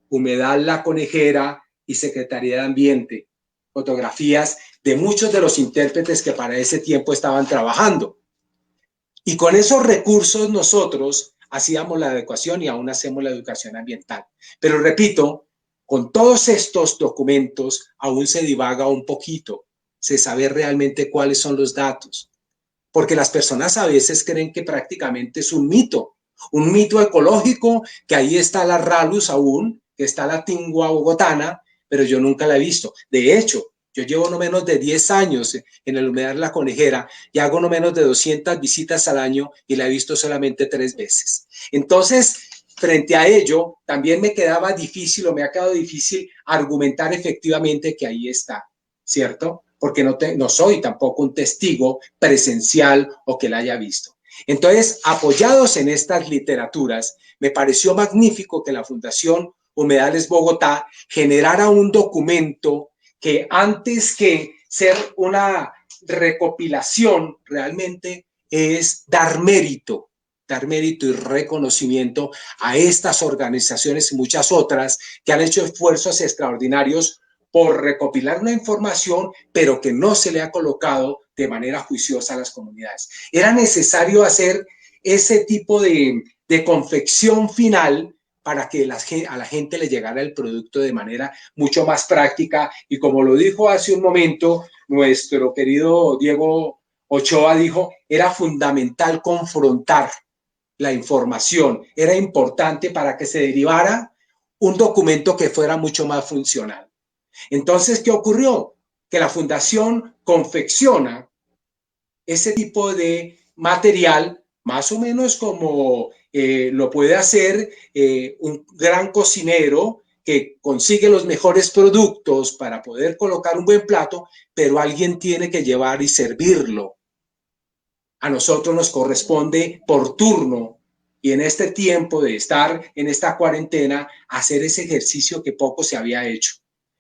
Humedal La Conejera y Secretaría de Ambiente? Fotografías de muchos de los intérpretes que para ese tiempo estaban trabajando. Y con esos recursos nosotros hacíamos la adecuación y aún hacemos la educación ambiental. Pero repito, con todos estos documentos aún se divaga un poquito, se sabe realmente cuáles son los datos. Porque las personas a veces creen que prácticamente es un mito ecológico, que ahí está la Ralus aún, que está la Tingua bogotana, pero yo nunca la he visto. De hecho, yo llevo no menos de 10 años en el Humedal La Conejera y hago no menos de 200 visitas al año y la he visto solamente 3 veces. Entonces, frente a ello, también me quedaba difícil o me ha quedado difícil argumentar efectivamente que ahí está, ¿cierto? Porque no soy tampoco un testigo presencial o que la haya visto. Entonces, apoyados en estas literaturas, me pareció magnífico que la Fundación Humedales Bogotá generara un documento que, antes que ser una recopilación, realmente es dar mérito y reconocimiento a estas organizaciones y muchas otras que han hecho esfuerzos extraordinarios por recopilar una información, pero que no se le ha colocado de manera juiciosa a las comunidades. Era necesario hacer ese tipo de confección final para que a la gente le llegara el producto de manera mucho más práctica. Y como lo dijo hace un momento nuestro querido Diego Ochoa, dijo, era fundamental confrontar la información, era importante para que se derivara un documento que fuera mucho más funcional. Entonces, ¿qué ocurrió? Que la Fundación confecciona ese tipo de material más o menos como lo puede hacer un gran cocinero que consigue los mejores productos para poder colocar un buen plato, pero alguien tiene que llevar y servirlo. A nosotros nos corresponde por turno, y en este tiempo de estar en esta cuarentena, hacer ese ejercicio que poco se había hecho.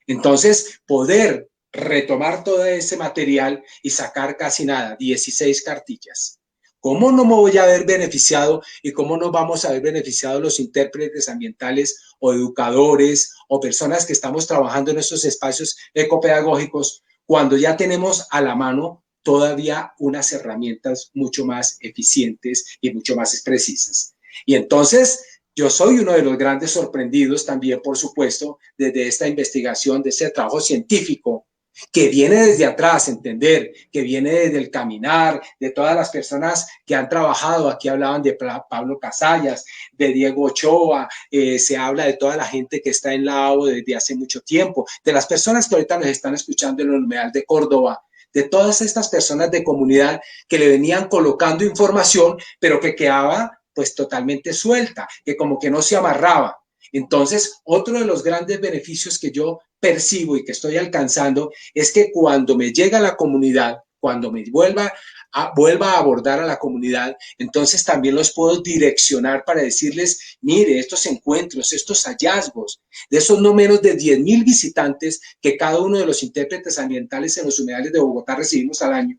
Entonces, poder retomar todo ese material y sacar casi nada, 16 cartillas. ¿Cómo no me voy a haber beneficiado y cómo no vamos a haber beneficiado los intérpretes ambientales o educadores o personas que estamos trabajando en estos espacios ecopedagógicos cuando ya tenemos a la mano todavía unas herramientas mucho más eficientes y mucho más precisas? Y entonces, yo soy uno de los grandes sorprendidos también, por supuesto, desde esta investigación, de ese trabajo científico que viene desde atrás, entender, que viene desde el caminar, de todas las personas que han trabajado. Aquí hablaban de Pablo Casallas, de Diego Ochoa, se habla de toda la gente que está en la ABO desde hace mucho tiempo, de las personas que ahorita nos están escuchando en el Humedal de Córdoba, de todas estas personas de comunidad que le venían colocando información, pero que quedaba pues totalmente suelta, que como que no se amarraba. Entonces, otro de los grandes beneficios que yo percibo y que estoy alcanzando es que cuando me llega a la comunidad, cuando me vuelva a abordar a la comunidad, entonces también los puedo direccionar para decirles, mire, estos encuentros, estos hallazgos, de esos no menos de 10.000 visitantes que cada uno de los intérpretes ambientales en los humedales de Bogotá recibimos al año,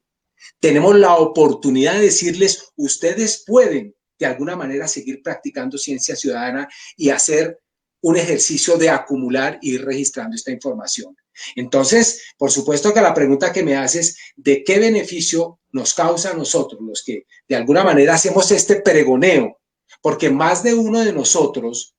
tenemos la oportunidad de decirles, ustedes pueden de alguna manera seguir practicando ciencia ciudadana y hacer un ejercicio de acumular y ir registrando esta información. Entonces, por supuesto que la pregunta que me haces, ¿de qué beneficio nos causa a nosotros, los que de alguna manera hacemos este pregoneo? Porque más de uno de nosotros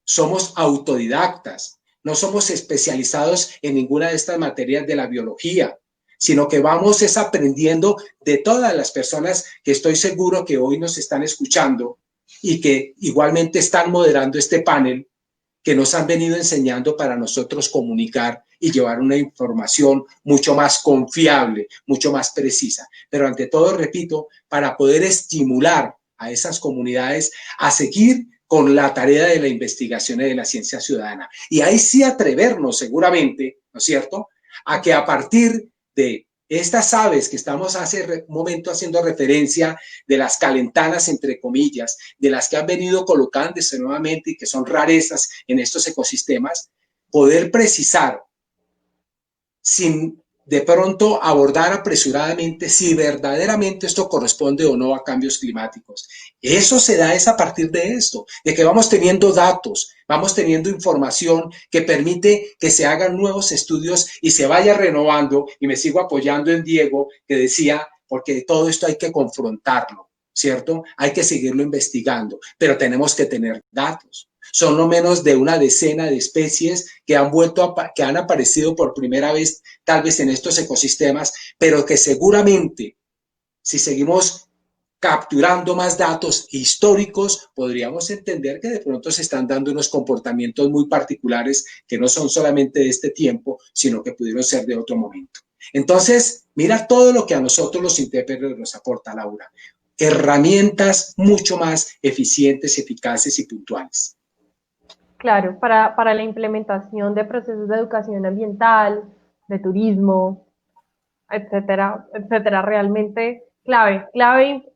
somos autodidactas, no somos especializados en ninguna de estas materias de la biología, sino que vamos es aprendiendo de todas las personas que estoy seguro que hoy nos están escuchando y que igualmente están moderando este panel, que nos han venido enseñando para nosotros comunicar y llevar una información mucho más confiable, mucho más precisa. Pero ante todo, repito, para poder estimular a esas comunidades a seguir con la tarea de la investigación y de la ciencia ciudadana. Y ahí sí atrevernos seguramente, ¿no es cierto?, a que a partir de estas aves que estamos hace un momento haciendo referencia, de las calentanas, entre comillas, de las que han venido colocándose nuevamente y que son rarezas en estos ecosistemas, poder precisar sin de pronto abordar apresuradamente si verdaderamente esto corresponde o no a cambios climáticos. Eso se da es a partir de esto, de que vamos teniendo datos, vamos teniendo información que permite que se hagan nuevos estudios y se vaya renovando, y me sigo apoyando en Diego, que decía, porque todo esto hay que confrontarlo, ¿cierto? Hay que seguirlo investigando, pero tenemos que tener datos. Son no menos de una decena de especies que han aparecido por primera vez, tal vez en estos ecosistemas, pero que seguramente, si seguimos capturando más datos históricos, podríamos entender que de pronto se están dando unos comportamientos muy particulares que no son solamente de este tiempo, sino que pudieron ser de otro momento. Entonces, mira todo lo que a nosotros los intérpretes nos aporta, Laura. Herramientas mucho más eficientes, eficaces y puntuales. Claro, para la implementación de procesos de educación ambiental, de turismo, etcétera, etcétera, realmente clave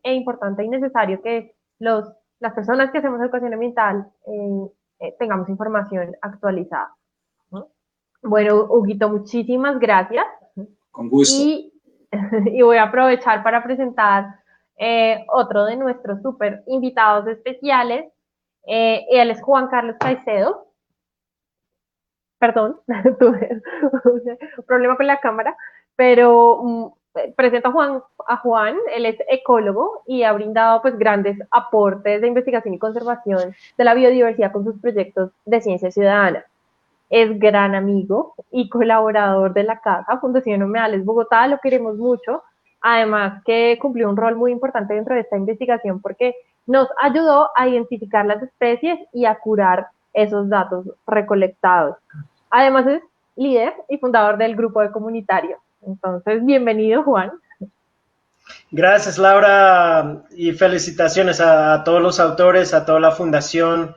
e importante y necesario que las personas que hacemos educación ambiental tengamos información actualizada, ¿no? Bueno, Huguito, muchísimas gracias. Con gusto. Y voy a aprovechar para presentar otro de nuestros súper invitados especiales. Él es Juan Carlos Caicedo. Perdón, tuve un problema con la cámara, pero presento a Juan, él es ecólogo y ha brindado pues grandes aportes de investigación y conservación de la biodiversidad con sus proyectos de ciencia ciudadana. Es gran amigo y colaborador de la CASA, Fundación Humedales Bogotá, lo queremos mucho. Además que cumplió un rol muy importante dentro de esta investigación porque nos ayudó a identificar las especies y a curar esos datos recolectados. Además es líder y fundador del grupo de comunitario. Entonces, bienvenido, Juan. Gracias, Laura, y felicitaciones a todos los autores, a toda la fundación,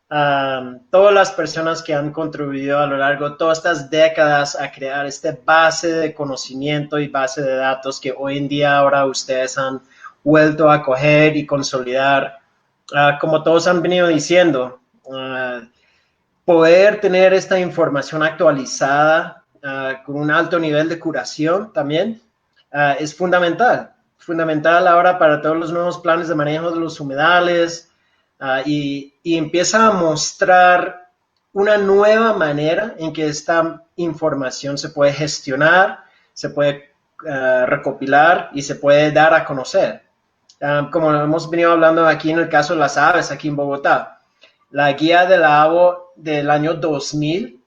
a todas las personas que han contribuido a lo largo de todas estas décadas a crear esta base de conocimiento y base de datos que hoy en día ahora ustedes han vuelto a coger y consolidar. Como todos han venido diciendo, poder tener esta información actualizada con un alto nivel de curación también es fundamental ahora para todos los nuevos planes de manejo de los humedales y empieza a mostrar una nueva manera en que esta información se puede gestionar, se puede recopilar y se puede dar a conocer. Como hemos venido hablando aquí en el caso de las aves aquí en Bogotá, la guía del ABO del año 2000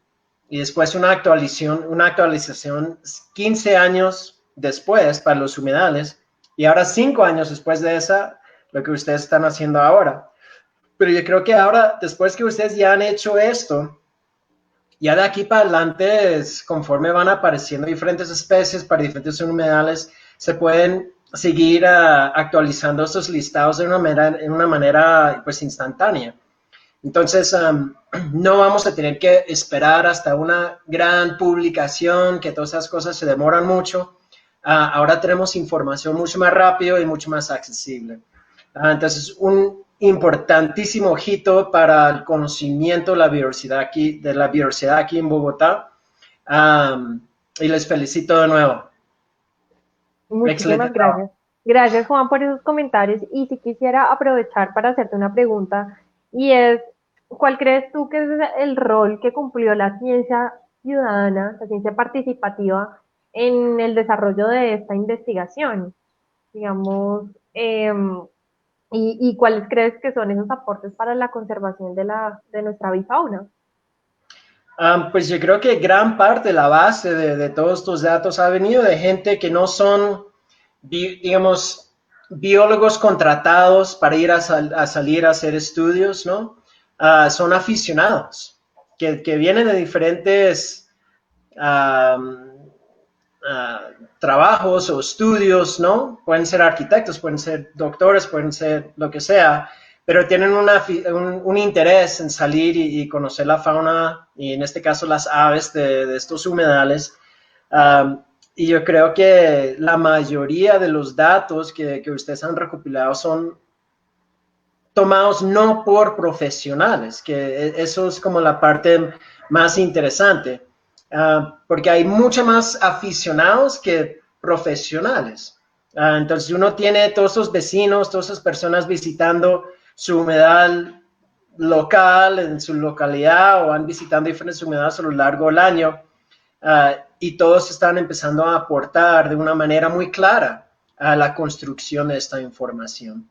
y después una actualización 15 años después para los humedales y ahora 5 años después de esa, lo que ustedes están haciendo ahora. Pero yo creo que ahora, después que ustedes ya han hecho esto, ya de aquí para adelante, conforme van apareciendo diferentes especies para diferentes humedales, se pueden seguir actualizando estos listados de una manera pues instantánea. Entonces, no vamos a tener que esperar hasta una gran publicación, que todas esas cosas se demoran mucho. Ahora tenemos información mucho más rápido y mucho más accesible. Entonces, un importantísimo hito para el conocimiento de la biodiversidad aquí en Bogotá. Y les felicito de nuevo. Muchísimas gracias. Gracias, Juan, por esos comentarios. Y si quisiera aprovechar para hacerte una pregunta, y es, ¿cuál crees tú que es el rol que cumplió la ciencia ciudadana, la ciencia participativa, en el desarrollo de esta investigación? Digamos, y cuáles crees que son esos aportes para la conservación de nuestra avifauna? Pues yo creo que gran parte de la base de todos estos datos ha venido de gente que no son, digamos, biólogos contratados para ir a salir a hacer estudios, ¿no? Son aficionados que vienen de diferentes trabajos o estudios, ¿no? Pueden ser arquitectos, pueden ser doctores, pueden ser lo que sea, pero tienen un interés en salir y conocer la fauna, y en este caso las aves de estos humedales. Y yo creo que la mayoría de los datos que ustedes han recopilado son tomados no por profesionales, que eso es como la parte más interesante, porque hay mucho más aficionados que profesionales. Entonces uno tiene todos esos vecinos, todas esas personas visitando su humedal local en su localidad, o van visitando diferentes humedales a lo largo del año, y todos están empezando a aportar de una manera muy clara a la construcción de esta información.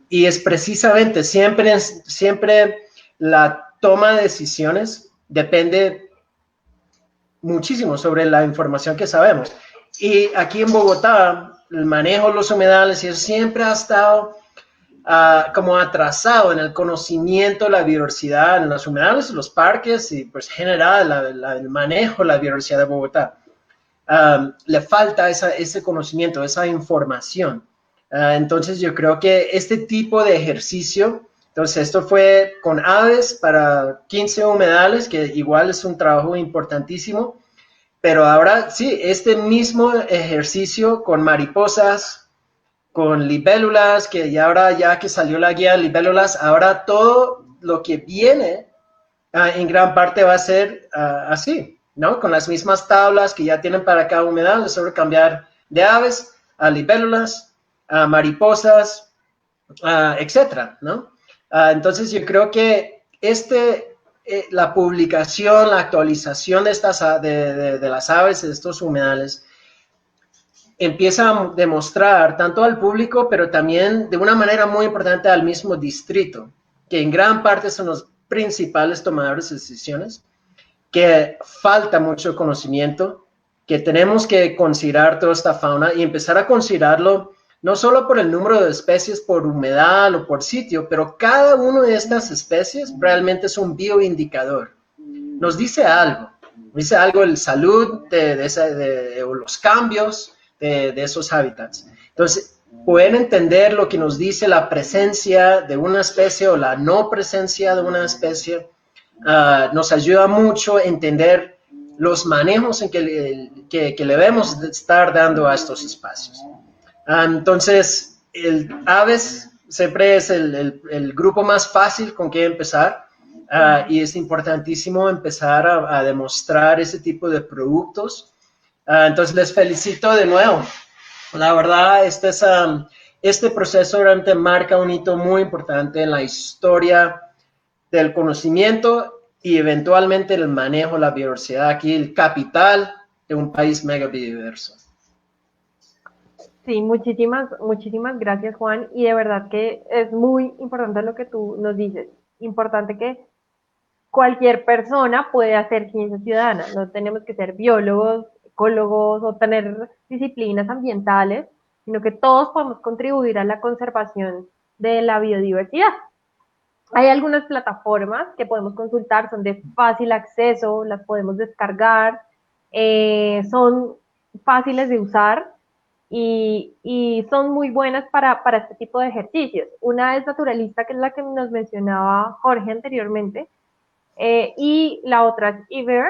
Y es precisamente siempre la toma de decisiones depende muchísimo sobre la información que sabemos. Y aquí en Bogotá, el manejo de los humedales y eso siempre ha estado como atrasado en el conocimiento de la biodiversidad en los humedales, los parques y pues general el manejo de la biodiversidad de Bogotá. Le falta ese conocimiento, esa información. Entonces yo creo que este tipo de ejercicio, entonces esto fue con aves para 15 humedales, que igual es un trabajo importantísimo, pero ahora sí, este mismo ejercicio con mariposas, con libélulas, que ya que salió la guía de libélulas, ahora todo lo que viene en gran parte va a ser así, ¿no? Con las mismas tablas que ya tienen para cada humedal, solo cambiar de aves a libélulas, a mariposas, etcétera, ¿no? Entonces yo creo que la publicación, la actualización de las aves, de estos humedales, empieza a demostrar tanto al público, pero también de una manera muy importante al mismo distrito, que en gran parte son los principales tomadores de decisiones, que falta mucho conocimiento, que tenemos que considerar toda esta fauna y empezar a considerarlo no solo por el número de especies por humedal o por sitio, pero cada una de estas especies realmente es un bioindicador. Nos dice algo de salud o los cambios de esos hábitats. Entonces, pueden entender lo que nos dice la presencia de una especie o la no presencia de una especie. Nos ayuda mucho a entender los manejos que le debemos estar dando a estos espacios. Entonces, aves siempre es el grupo más fácil con que empezar, y es importantísimo empezar a demostrar ese tipo de productos. Entonces, les felicito de nuevo. La verdad, este proceso realmente marca un hito muy importante en la historia del conocimiento y eventualmente el manejo de la biodiversidad aquí, el capital de un país mega biodiverso. Sí, muchísimas gracias, Juan. Y de verdad que es muy importante lo que tú nos dices. Importante que cualquier persona puede hacer ciencia ciudadana. No tenemos que ser biólogos, ecólogos o tener disciplinas ambientales, sino que todos podemos contribuir a la conservación de la biodiversidad. Hay algunas plataformas que podemos consultar, son de fácil acceso, las podemos descargar, son fáciles de usar. y son muy buenas para este tipo de ejercicios. Una es naturalista, que es la que nos mencionaba Jorge anteriormente, y la otra es Iver,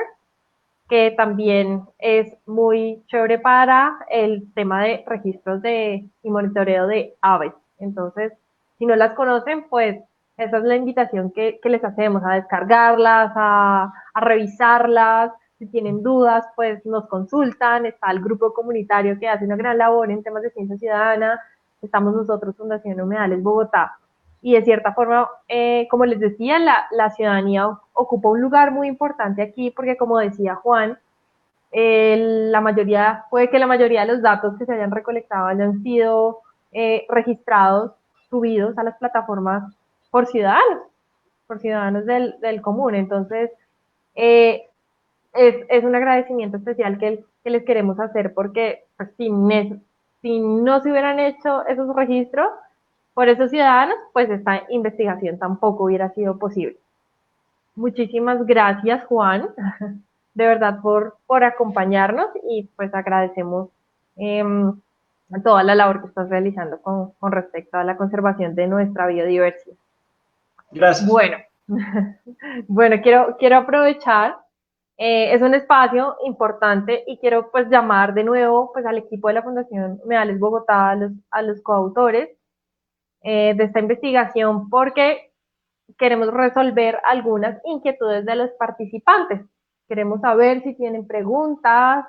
que también es muy chévere para el tema de registros y monitoreo de aves. Entonces, si no las conocen, pues esa es la invitación que les hacemos, a descargarlas, a revisarlas. Si tienen dudas, pues nos consultan. Está el grupo comunitario que hace una gran labor en temas de ciencia ciudadana. Estamos nosotros, Fundación Humedales Bogotá. Y de cierta forma, como les decía, la ciudadanía ocupa un lugar muy importante aquí, porque como decía Juan, puede que la mayoría de los datos que se hayan recolectado hayan sido registrados, subidos a las plataformas por ciudadanos del común. Entonces, es un agradecimiento especial que les queremos hacer, porque pues, si no se hubieran hecho esos registros por esos ciudadanos, pues esta investigación tampoco hubiera sido posible. Muchísimas gracias, Juan, de verdad por acompañarnos, y pues agradecemos toda la labor que estás realizando con respecto a la conservación de nuestra biodiversidad. Gracias. Bueno, quiero aprovechar, es un espacio importante, y quiero pues llamar de nuevo pues al equipo de la Fundación Humedales Bogotá, a los coautores de esta investigación, porque queremos resolver algunas inquietudes de los participantes. Queremos saber si tienen preguntas,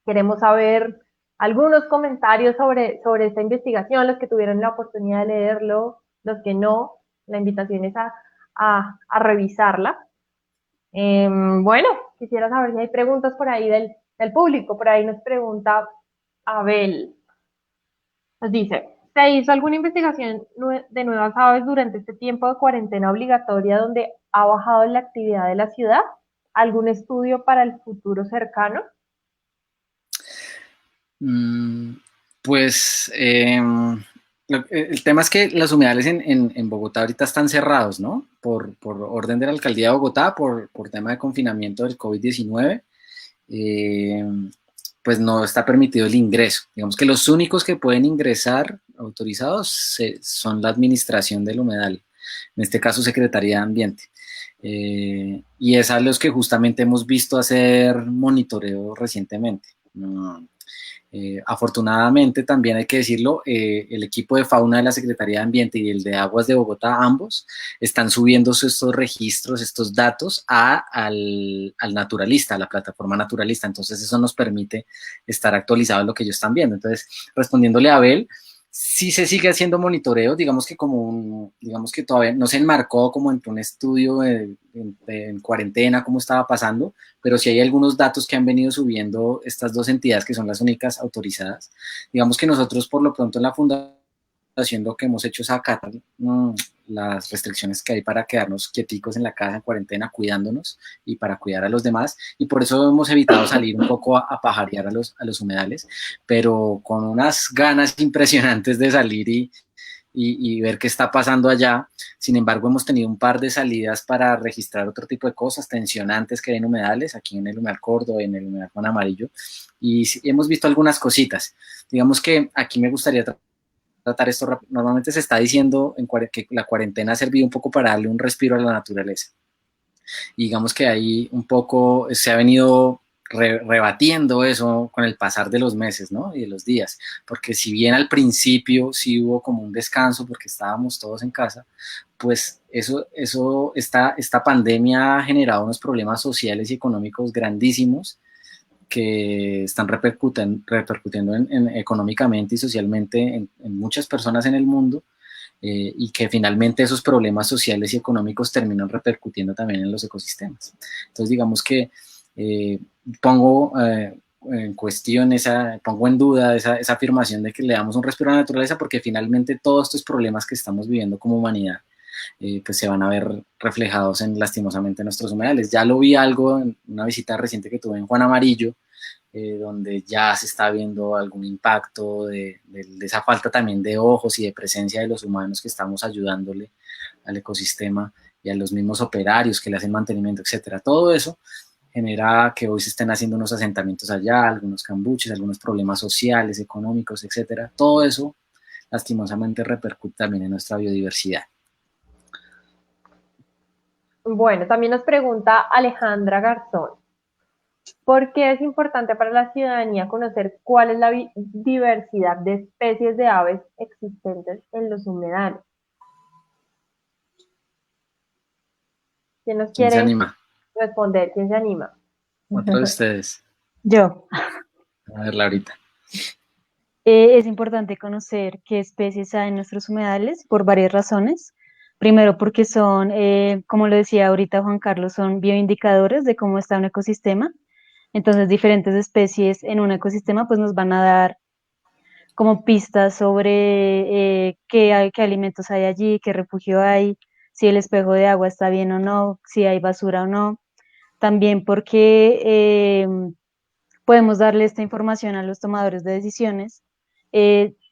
queremos saber algunos comentarios sobre esta investigación, los que tuvieron la oportunidad de leerlo, los que no. La invitación es a revisarla. Bueno, quisiera saber si hay preguntas por ahí del público. Por ahí nos pregunta Abel. Nos dice, ¿se hizo alguna investigación de nuevas aves durante este tiempo de cuarentena obligatoria donde ha bajado la actividad de la ciudad? ¿Algún estudio para el futuro cercano? Pues el tema es que los humedales en Bogotá ahorita están cerrados, ¿no? Por orden de la Alcaldía de Bogotá, por tema de confinamiento del COVID-19. Pues no está permitido el ingreso. Digamos que los únicos que pueden ingresar autorizados son la administración del humedal, en este caso Secretaría de Ambiente. Y es a los que justamente hemos visto hacer monitoreo recientemente. Afortunadamente, también hay que decirlo, el equipo de fauna de la Secretaría de Ambiente y el de Aguas de Bogotá, ambos, están subiendo estos registros, estos datos al naturalista, a la plataforma naturalista. Entonces eso nos permite estar actualizados en lo que ellos están viendo. Entonces, respondiéndole a Abel, sí se sigue haciendo monitoreo, digamos que todavía no se enmarcó como en un estudio en cuarentena, cómo estaba pasando, pero sí hay algunos datos que han venido subiendo estas dos entidades que son las únicas autorizadas. Digamos que nosotros por lo pronto en la fundación lo que hemos hecho es acatar las restricciones que hay para quedarnos quieticos en la casa en cuarentena, cuidándonos y para cuidar a los demás, y por eso hemos evitado salir un poco a pajarear a los humedales, pero con unas ganas impresionantes de salir y ver qué está pasando allá. Sin embargo, hemos tenido un par de salidas para registrar otro tipo de cosas tensionantes que hay en humedales, aquí en el humedal Córdoba, en el humedal Juan Amarillo, y hemos visto algunas cositas. Digamos que aquí me gustaría tratar esto rápido. Normalmente se está diciendo que la cuarentena ha servido un poco para darle un respiro a la naturaleza. Y digamos que ahí un poco se ha venido rebatiendo eso con el pasar de los meses, ¿no? Y de los días, porque si bien al principio sí hubo como un descanso porque estábamos todos en casa, pues esta pandemia ha generado unos problemas sociales y económicos grandísimos que están repercutiendo económicamente y socialmente en muchas personas en el mundo, y que finalmente esos problemas sociales y económicos terminan repercutiendo también en los ecosistemas. Entonces digamos que pongo en cuestión, pongo en duda esa afirmación de que le damos un respiro a la naturaleza, porque finalmente todos estos problemas que estamos viviendo como humanidad pues se van a ver reflejados lastimosamente en nuestros humedales. Ya lo vi algo en una visita reciente que tuve en Juan Amarillo, donde ya se está viendo algún impacto de esa falta también de ojos y de presencia de los humanos que estamos ayudándole al ecosistema y a los mismos operarios que le hacen mantenimiento, etcétera. Todo eso genera que hoy se estén haciendo unos asentamientos allá, algunos cambuches, algunos problemas sociales, económicos, etcétera. Todo eso, lastimosamente, repercute también en nuestra biodiversidad. Bueno, también nos pregunta Alejandra Garzón. ¿Por qué es importante para la ciudadanía conocer cuál es la diversidad de especies de aves existentes en los humedales? ¿Quién nos ¿Quién se quiere anima? responder? ¿Quién se anima? Otro de ustedes. Yo. A ver, Laurita. Es importante conocer qué especies hay en nuestros humedales por varias razones. Primero, porque son, como lo decía ahorita Juan Carlos, son bioindicadores de cómo está un ecosistema. Entonces, diferentes especies en un ecosistema pues nos van a dar como pistas sobre qué alimentos hay allí, qué refugio hay, si el espejo de agua está bien o no, si hay basura o no. También porque podemos darle esta información a los tomadores de decisiones,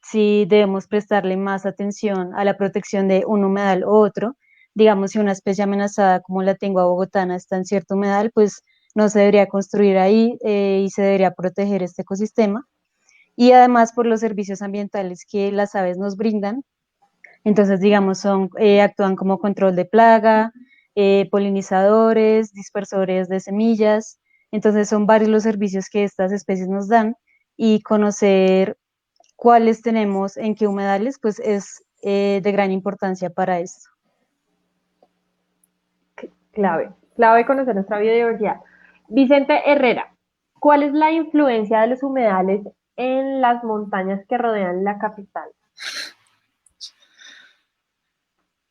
si debemos prestarle más atención a la protección de un humedal u otro. Digamos, si una especie amenazada como la lengua bogotana está en cierto humedal, pues no se debería construir ahí y se debería proteger este ecosistema. Y además por los servicios ambientales que las aves nos brindan. Entonces, digamos, actúan como control de plaga, polinizadores, dispersores de semillas. Entonces, son varios los servicios que estas especies nos dan y conocer cuáles tenemos en qué humedales, pues es de gran importancia para esto. Clave conocer nuestra biodiversidad. Vicente Herrera, ¿cuál es la influencia de los humedales en las montañas que rodean la capital?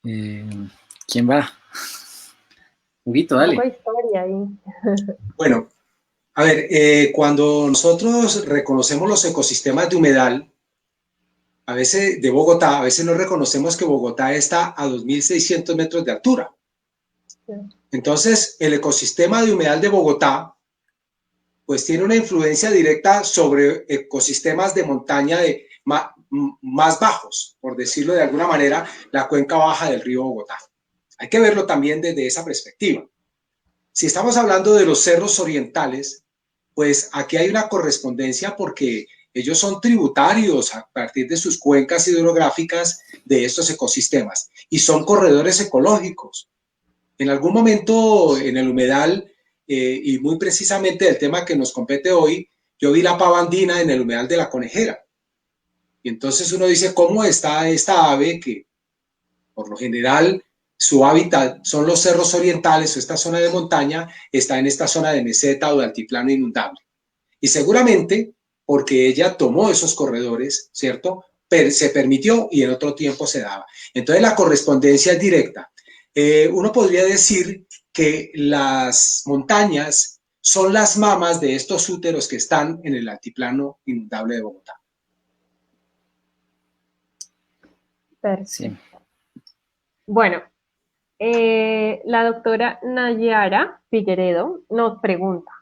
¿Quién va? Huguito, Un poco dale. de historia ahí. Bueno, a ver, cuando nosotros reconocemos los ecosistemas de humedal, a veces de Bogotá, a veces no reconocemos que Bogotá está a 2.600 metros de altura. Entonces, el ecosistema de humedal de Bogotá, pues tiene una influencia directa sobre ecosistemas de montaña de más bajos, por decirlo de alguna manera, la cuenca baja del río Bogotá. Hay que verlo también desde esa perspectiva. Si estamos hablando de los cerros orientales, pues aquí hay una correspondencia porque ellos son tributarios a partir de sus cuencas hidrográficas de estos ecosistemas y son corredores ecológicos. En algún momento en el humedal, y muy precisamente el tema que nos compete hoy, yo vi la pava andina en el humedal de La Conejera. Y entonces uno dice, ¿cómo está esta ave que por lo general su hábitat son los cerros orientales o esta zona de montaña, está en esta zona de meseta o de altiplano inundable? Y seguramente porque ella tomó esos corredores, ¿cierto? Se permitió y en otro tiempo se daba. Entonces la correspondencia es directa. Uno podría decir que las montañas son las mamas de estos úteros que están en el altiplano inundable de Bogotá. Perfecto. Sí. Bueno, la doctora Nayara Figueredo nos pregunta,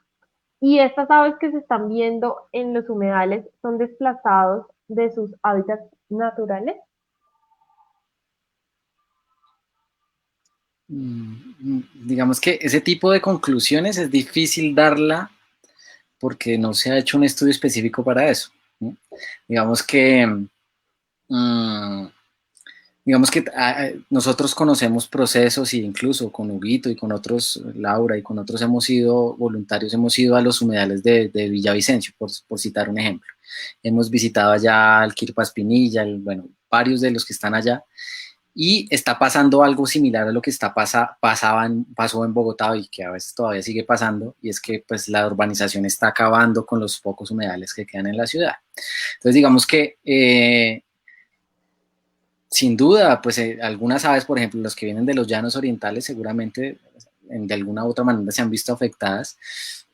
¿y estas aves que se están viendo en los humedales son desplazados de sus hábitats naturales? Digamos que ese tipo de conclusiones es difícil darla porque no se ha hecho un estudio específico para eso, ¿no? Digamos que nosotros conocemos procesos y incluso con Huguito y con otros, Laura y con otros hemos sido voluntarios, hemos ido a los humedales de Villavicencio, por citar un ejemplo. Hemos visitado allá el Quirpa Espinilla, bueno, varios de los que están allá, y está pasando algo similar a lo que pasó en Bogotá y que a veces todavía sigue pasando, y es que pues la urbanización está acabando con los pocos humedales que quedan en la ciudad. Entonces digamos que sin duda, pues algunas aves, por ejemplo, los que vienen de los llanos orientales, seguramente de alguna u otra manera se han visto afectadas,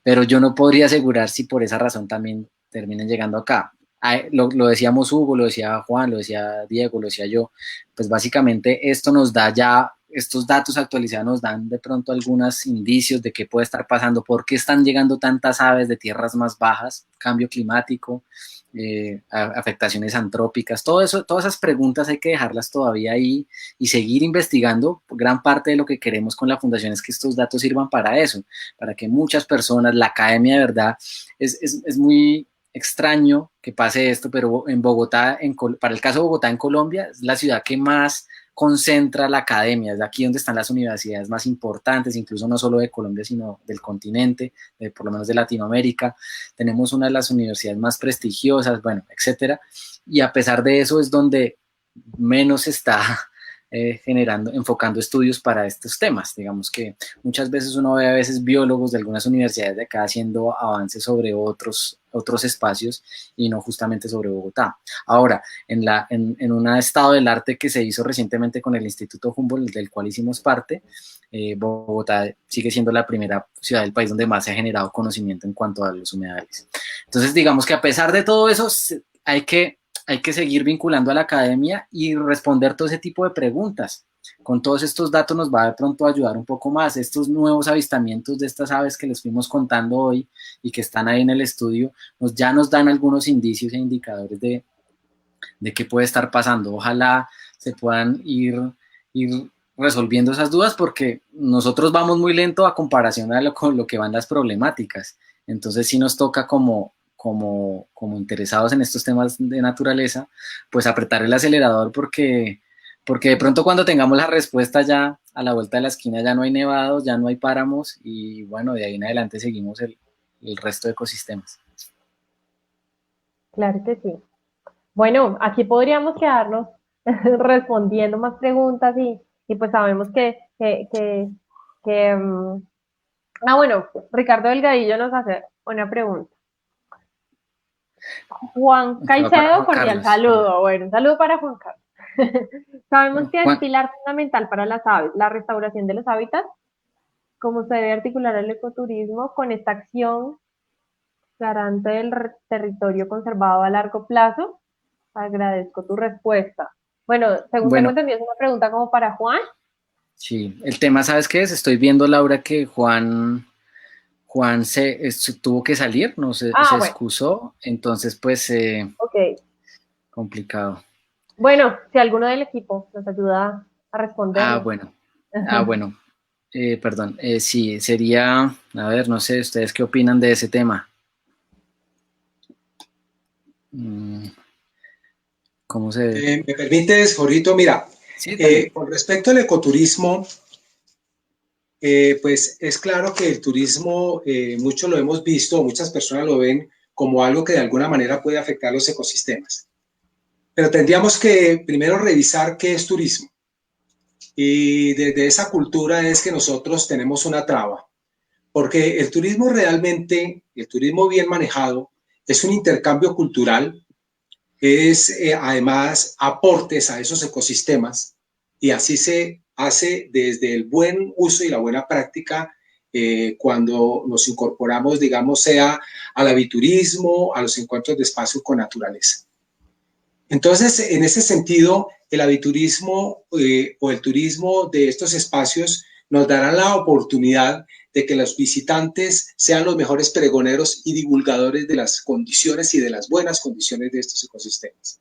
pero yo no podría asegurar si por esa razón también terminen llegando acá. Lo decíamos Hugo, lo decía Juan, lo decía Diego, lo decía yo, pues básicamente esto nos da ya estos datos actualizados nos dan de pronto algunos indicios de qué puede estar pasando, por qué están llegando tantas aves de tierras más bajas, cambio climático, afectaciones antrópicas, todo eso, todas esas preguntas hay que dejarlas todavía ahí y seguir investigando. Gran parte de lo que queremos con la fundación es que estos datos sirvan para eso, para que muchas personas, la academia de verdad, es muy extraño que pase esto, pero en Bogotá, para el caso de Bogotá en Colombia, es la ciudad que más concentra la academia, es aquí donde están las universidades más importantes, incluso no solo de Colombia, sino del continente, por lo menos de Latinoamérica. Tenemos una de las universidades más prestigiosas, bueno, etcétera, y a pesar de eso es donde menos está enfocando estudios para estos temas. Digamos que muchas veces uno ve a veces biólogos de algunas universidades de acá haciendo avances sobre otros espacios y no justamente sobre Bogotá. Ahora, en un estado del arte que se hizo recientemente con el Instituto Humboldt, del cual hicimos parte, Bogotá sigue siendo la primera ciudad del país donde más se ha generado conocimiento en cuanto a los humedales. Entonces, digamos que a pesar de todo eso, hay que seguir vinculando a la academia y responder todo ese tipo de preguntas. Con todos estos datos nos va de pronto a ayudar un poco más. Estos nuevos avistamientos de estas aves que les fuimos contando hoy y que están ahí en el estudio, ya nos dan algunos indicios e indicadores de qué puede estar pasando. Ojalá se puedan ir resolviendo esas dudas, porque nosotros vamos muy lento a comparación con lo que van las problemáticas. Entonces sí nos toca como interesados en estos temas de naturaleza, pues apretar el acelerador, porque de pronto cuando tengamos la respuesta ya a la vuelta de la esquina ya no hay nevados, ya no hay páramos, y bueno, de ahí en adelante seguimos el resto de ecosistemas. Claro que sí. Bueno, aquí podríamos quedarnos respondiendo más preguntas y pues sabemos bueno, Ricardo Delgadillo nos hace una pregunta. Juan Caicedo, cordial saludo. Bueno, un saludo para Juan Carlos. Sabemos que es pilar fundamental para las aves, la restauración de los hábitats. ¿Cómo se debe articular el ecoturismo con esta acción garante del territorio conservado a largo plazo? Agradezco tu respuesta. Bueno, según tengo entendido, es una pregunta como para Juan. Sí, el tema, ¿sabes qué es? Estoy viendo, Laura, que Juan tuvo que salir, no se excusó, entonces pues complicado. Bueno, si alguno del equipo nos ayuda a responder. Bueno, perdón, sí, sería, a ver, no sé, ¿ustedes qué opinan de ese tema? ¿Cómo se...? ¿Me permites, Jorito? Mira, sí, con respecto al ecoturismo, pues es claro que el turismo, muchos lo hemos visto, muchas personas lo ven como algo que de alguna manera puede afectar los ecosistemas. Pero tendríamos que primero revisar qué es turismo. Y desde esa cultura es que nosotros tenemos una traba. Porque el turismo realmente, el turismo bien manejado, es un intercambio cultural, es además aportes a esos ecosistemas, y así se hace desde el buen uso y la buena práctica cuando nos incorporamos, digamos, sea al aviturismo, a los encuentros de espacio con naturaleza. Entonces, en ese sentido, el aviturismo o el turismo de estos espacios nos dará la oportunidad de que los visitantes sean los mejores pregoneros y divulgadores de las condiciones y de las buenas condiciones de estos ecosistemas.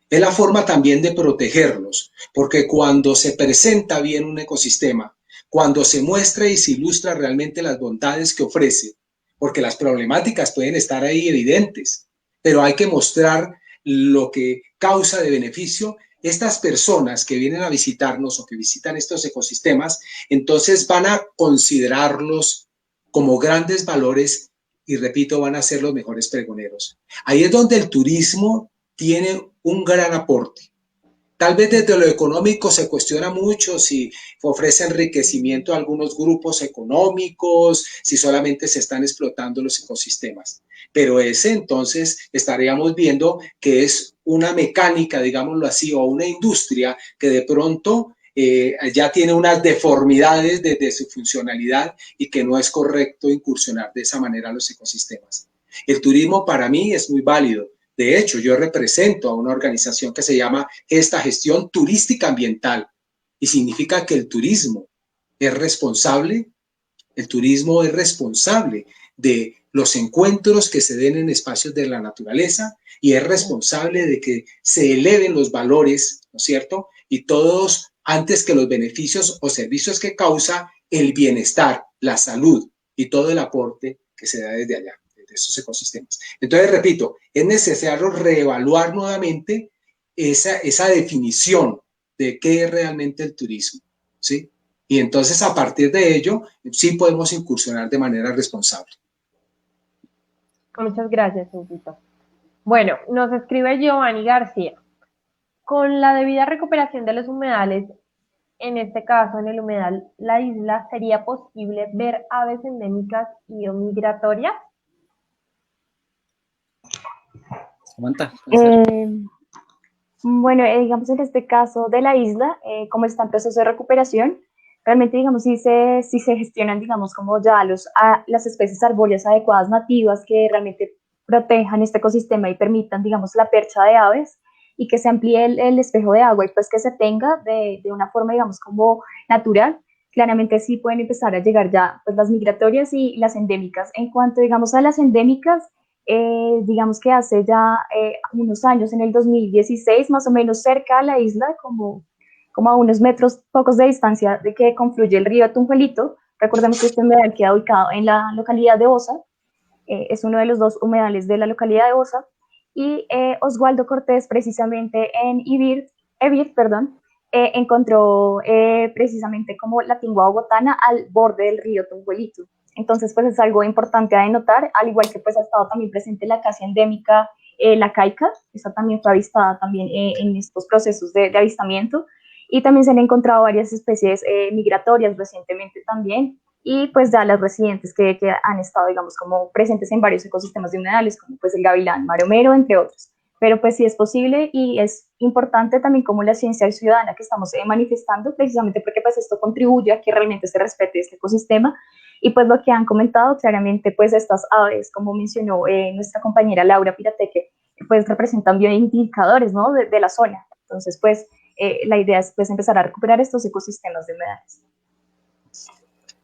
Es la forma también de protegerlos, porque cuando se presenta bien un ecosistema, cuando se muestra y se ilustra realmente las bondades que ofrece, porque las problemáticas pueden estar ahí evidentes, pero hay que mostrar lo que causa de beneficio. Estas personas que vienen a visitarnos o que visitan estos ecosistemas, entonces van a considerarlos como grandes valores y, repito, van a ser los mejores pregoneros. Ahí es donde el turismo tiene un gran aporte. Tal vez desde lo económico se cuestiona mucho si ofrece enriquecimiento a algunos grupos económicos, si solamente se están explotando los ecosistemas. Pero ese entonces estaríamos viendo que es una mecánica, digámoslo así, o una industria que de pronto ya tiene unas deformidades desde su funcionalidad y que no es correcto incursionar de esa manera a los ecosistemas. El turismo para mí es muy válido. De hecho, yo represento a una organización que se llama Gesta Gestión Turística Ambiental, y significa que el turismo es responsable de los encuentros que se den en espacios de la naturaleza y es responsable de que se eleven los valores, ¿no es cierto? Y todos, antes que los beneficios o servicios que causa, el bienestar, la salud y todo el aporte que se da desde allá, desde esos ecosistemas. Entonces, repito, es necesario reevaluar nuevamente esa definición de qué es realmente el turismo, ¿sí? Y entonces, a partir de ello, sí podemos incursionar de manera responsable. Muchas gracias, Huguito. Bueno, nos escribe Giovanni García. Con la debida recuperación de los humedales, en este caso en el humedal La Isla, ¿sería posible ver aves endémicas y o migratorias? Samantha. Bueno, digamos en este caso de la isla, como está en proceso de recuperación, realmente, digamos, si se gestionan, digamos, como ya las especies arbóreas adecuadas nativas que realmente protejan este ecosistema y permitan, digamos, la percha de aves y que se amplíe el espejo de agua y pues que se tenga de una forma, digamos, como natural, claramente sí pueden empezar a llegar ya pues las migratorias y las endémicas. En cuanto, digamos, a las endémicas, digamos que hace ya unos años, en el 2016, más o menos cerca a la isla, como a unos metros pocos de distancia de que confluye el río Tunjuelito. Recordemos que este humedal queda ubicado en la localidad de Osa, es uno de los dos humedales de la localidad de Osa, y Oswaldo Cortés, precisamente en encontró precisamente como la tingua bogotana al borde del río Tunjuelito. Entonces, pues es algo importante a denotar, al igual que pues ha estado también presente la acacia endémica, la caica, esa también fue avistada también en estos procesos de avistamiento, y también se han encontrado varias especies migratorias recientemente también, y pues ya las residentes que han estado, digamos, como presentes en varios ecosistemas de humedales, como pues el gavilán maromero, entre otros. Pero pues sí es posible y es importante también como la ciencia ciudadana que estamos manifestando, precisamente porque pues esto contribuye a que realmente se respete este ecosistema. Y pues lo que han comentado claramente, pues estas aves, como mencionó nuestra compañera Laura Pirateque, pues representan bioindicadores, ¿no? de la zona. Entonces, pues la idea es pues empezar a recuperar estos ecosistemas de humedales.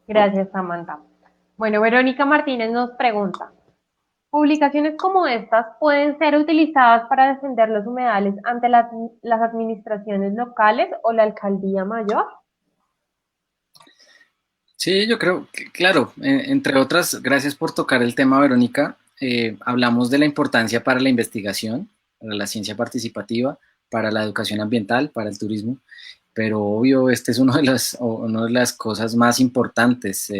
Gracias, Samantha. Bueno, Verónica Martínez nos pregunta, ¿publicaciones como estas pueden ser utilizadas para defender los humedales ante las administraciones locales o la alcaldía mayor? Sí, yo creo que, claro, entre otras, gracias por tocar el tema, Verónica. Hablamos de la importancia para la investigación, para la ciencia participativa, para la educación ambiental, para el turismo, pero obvio, este es una de las cosas más importantes,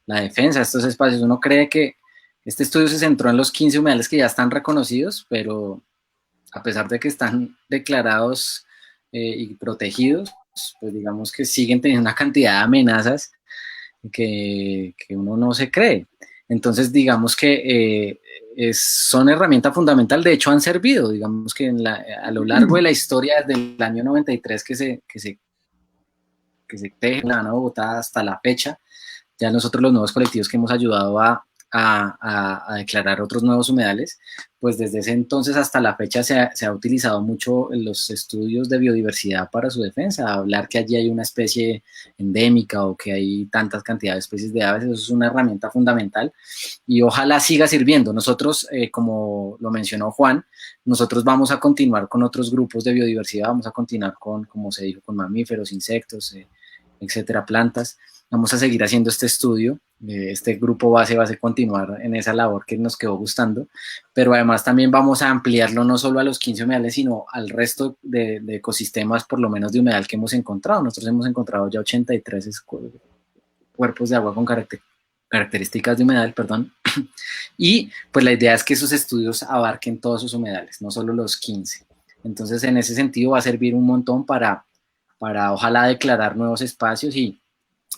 la defensa de estos espacios. Uno cree que este estudio se centró en los 15 humedales que ya están reconocidos, pero a pesar de que están declarados y protegidos, pues digamos que siguen teniendo una cantidad de amenazas que uno no se cree. Entonces, digamos que son herramienta fundamental, de hecho han servido, digamos que a lo largo de la historia, desde el año 93 que se teje la Habana Bogotá hasta la fecha, ya nosotros los nuevos colectivos que hemos ayudado a declarar otros nuevos humedales, pues desde ese entonces hasta la fecha se ha utilizado mucho en los estudios de biodiversidad para su defensa. Hablar que allí hay una especie endémica o que hay tantas cantidades de especies de aves, eso es una herramienta fundamental y ojalá siga sirviendo. Nosotros, como lo mencionó Juan, nosotros vamos a continuar con otros grupos de biodiversidad, vamos a continuar con, como se dijo, con mamíferos, insectos, etcétera, plantas. Vamos a seguir haciendo este estudio, este grupo base va a continuar en esa labor que nos quedó gustando, pero además también vamos a ampliarlo no solo a los 15 humedales, sino al resto de ecosistemas, por lo menos de humedal que hemos encontrado. Nosotros hemos encontrado ya 83 cuerpos de agua con características de humedal, perdón, y pues la idea es que esos estudios abarquen todos sus humedales, no solo los 15. Entonces, en ese sentido va a servir un montón para ojalá declarar nuevos espacios y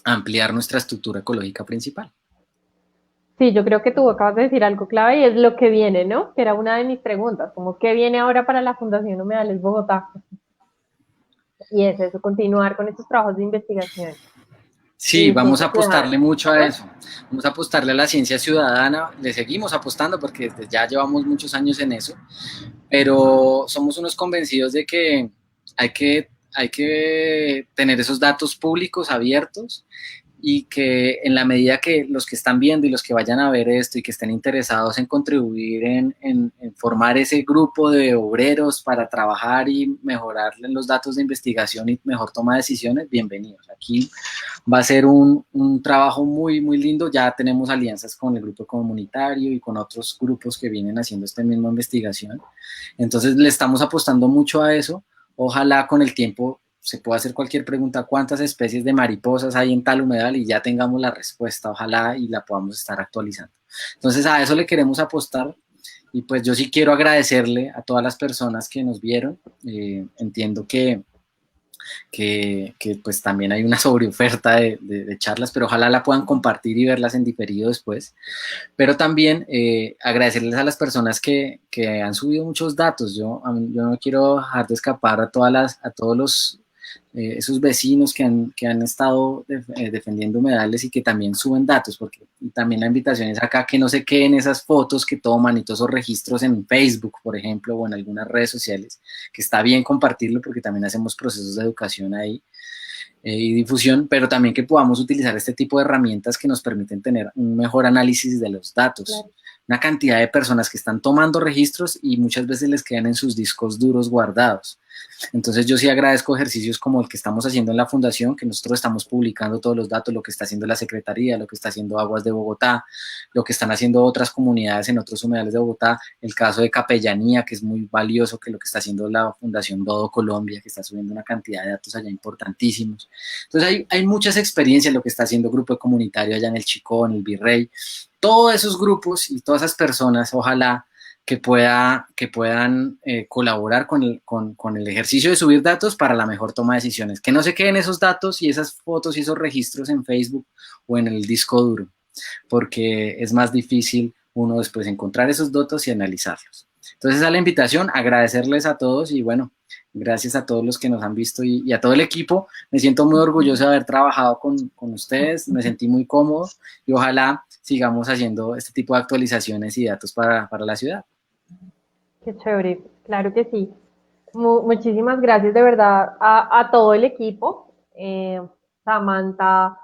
ampliar nuestra estructura ecológica principal. Sí, yo creo que tú acabas de decir algo clave y es lo que viene, ¿no? Que era una de mis preguntas, como ¿qué viene ahora para la Fundación Humedales Bogotá? Y es eso, continuar con estos trabajos de investigación. Sí, vamos a apostarle mucho a eso. Vamos a apostarle a la ciencia ciudadana. Le seguimos apostando porque ya llevamos muchos años en eso, pero somos unos convencidos de que hay hay que tener esos datos públicos, abiertos, y que en la medida que los que están viendo y los que vayan a ver esto y que estén interesados en contribuir en formar ese grupo de obreros para trabajar y mejorar los datos de investigación y mejor toma de decisiones, bienvenidos. Aquí va a ser un trabajo muy, muy lindo. Ya tenemos alianzas con el grupo comunitario y con otros grupos que vienen haciendo esta misma investigación. Entonces le estamos apostando mucho a eso. Ojalá con el tiempo se puede hacer cualquier pregunta, cuántas especies de mariposas hay en tal humedal y ya tengamos la respuesta, ojalá, y la podamos estar actualizando. Entonces a eso le queremos apostar y pues yo sí quiero agradecerle a todas las personas que nos vieron. Entiendo que pues también hay una sobreoferta de charlas, pero ojalá la puedan compartir y verlas en diferido después. Pero también agradecerles a las personas que han subido muchos datos. Yo no quiero dejar de escapar a todos los esos vecinos que han estado defendiendo humedales y que también suben datos, porque también la invitación es acá que no se queden esas fotos que toman y todos esos registros en Facebook, por ejemplo, o en algunas redes sociales, que está bien compartirlo porque también hacemos procesos de educación ahí y difusión, pero también que podamos utilizar este tipo de herramientas que nos permiten tener un mejor análisis de los datos. Claro. Una cantidad de personas que están tomando registros y muchas veces les quedan en sus discos duros guardados. Entonces yo sí agradezco ejercicios como el que estamos haciendo en la Fundación, que nosotros estamos publicando todos los datos, lo que está haciendo la Secretaría, lo que está haciendo Aguas de Bogotá, lo que están haciendo otras comunidades en otros humedales de Bogotá, el caso de Capellanía, que es muy valioso, que lo que está haciendo la Fundación Dodo Colombia, que está subiendo una cantidad de datos allá importantísimos. Entonces hay muchas experiencias, lo que está haciendo el Grupo Comunitario allá en el Chicó, en el Virrey, todos esos grupos y todas esas personas, ojalá que puedan colaborar con el ejercicio de subir datos para la mejor toma de decisiones. Que no se queden esos datos y esas fotos y esos registros en Facebook o en el disco duro, porque es más difícil uno después encontrar esos datos y analizarlos. Entonces, a la invitación, agradecerles a todos y bueno, gracias a todos los que nos han visto y a todo el equipo. Me siento muy orgulloso de haber trabajado con ustedes, me sentí muy cómodo y ojalá sigamos haciendo este tipo de actualizaciones y datos para la ciudad. Qué chévere, claro que sí. Muchísimas gracias de verdad a todo el equipo, Samantha,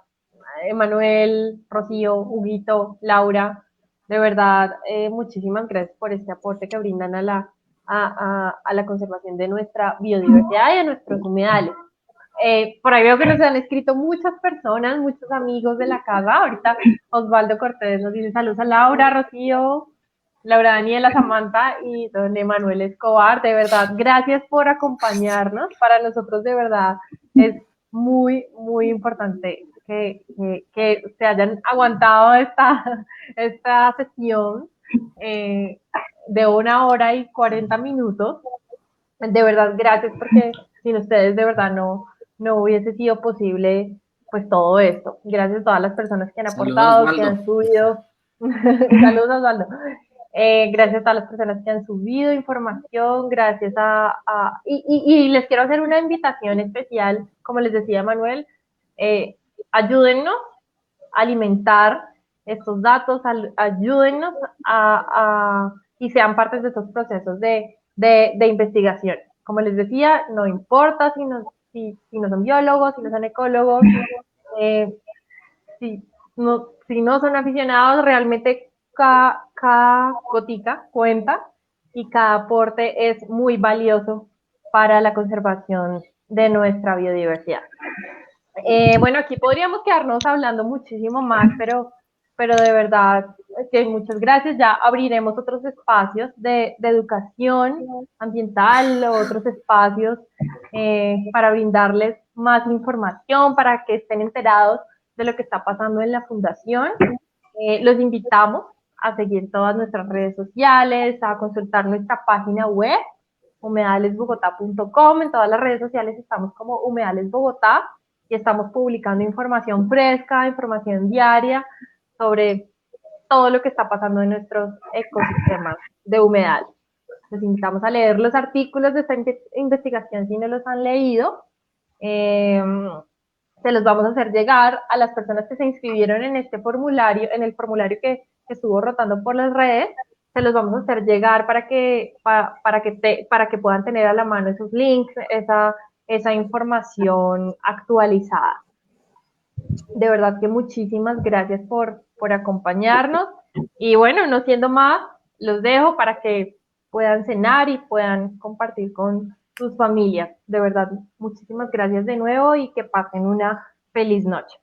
Emanuel, Rocío, Huguito, Laura, de verdad, muchísimas gracias por este aporte que brindan a la conservación de nuestra biodiversidad y de nuestros humedales. Por ahí veo que nos han escrito muchas personas, muchos amigos de la casa. Ahorita Osvaldo Cortés nos dice saludos a Laura, Rocío, Laura Daniela, Samantha y don Emanuel Escobar. De verdad, gracias por acompañarnos. Para nosotros, de verdad, es muy, muy importante que se hayan aguantado esta sesión de 1 hora y 40 minutos. De verdad, gracias, porque sin ustedes, de verdad, no hubiese sido posible pues todo esto. Gracias a todas las personas que han aportado, saludos, que han subido. Saludos, Osvaldo. Gracias a todas las personas que han subido información, gracias y les quiero hacer una invitación especial, como les decía Manuel, ayúdennos a alimentar estos datos, ayúdennos y sean partes de estos procesos de investigación. Como les decía, no importa si no son biólogos, si no son ecólogos, si no son aficionados, realmente cada gotica cuenta y cada aporte es muy valioso para la conservación de nuestra biodiversidad. Bueno, aquí podríamos quedarnos hablando muchísimo más, pero de verdad, muchas gracias. Ya abriremos otros espacios de educación ambiental, otros espacios para brindarles más información, para que estén enterados de lo que está pasando en la Fundación. Los invitamos a seguir todas nuestras redes sociales, a consultar nuestra página web, humedalesbogotá.com. En todas las redes sociales estamos como Humedales Bogotá y estamos publicando información fresca, información diaria sobre todo lo que está pasando en nuestros ecosistemas de humedal. Les invitamos a leer los artículos de esta investigación si no los han leído. Se los vamos a hacer llegar a las personas que se inscribieron en este formulario, en el formulario que estuvo rotando por las redes. Se los vamos a hacer llegar para que puedan tener a la mano esos links, esa información actualizada. De verdad que muchísimas gracias por acompañarnos. Y bueno, no siendo más, los dejo para que puedan cenar y puedan compartir con sus familias. De verdad, muchísimas gracias de nuevo y que pasen una feliz noche.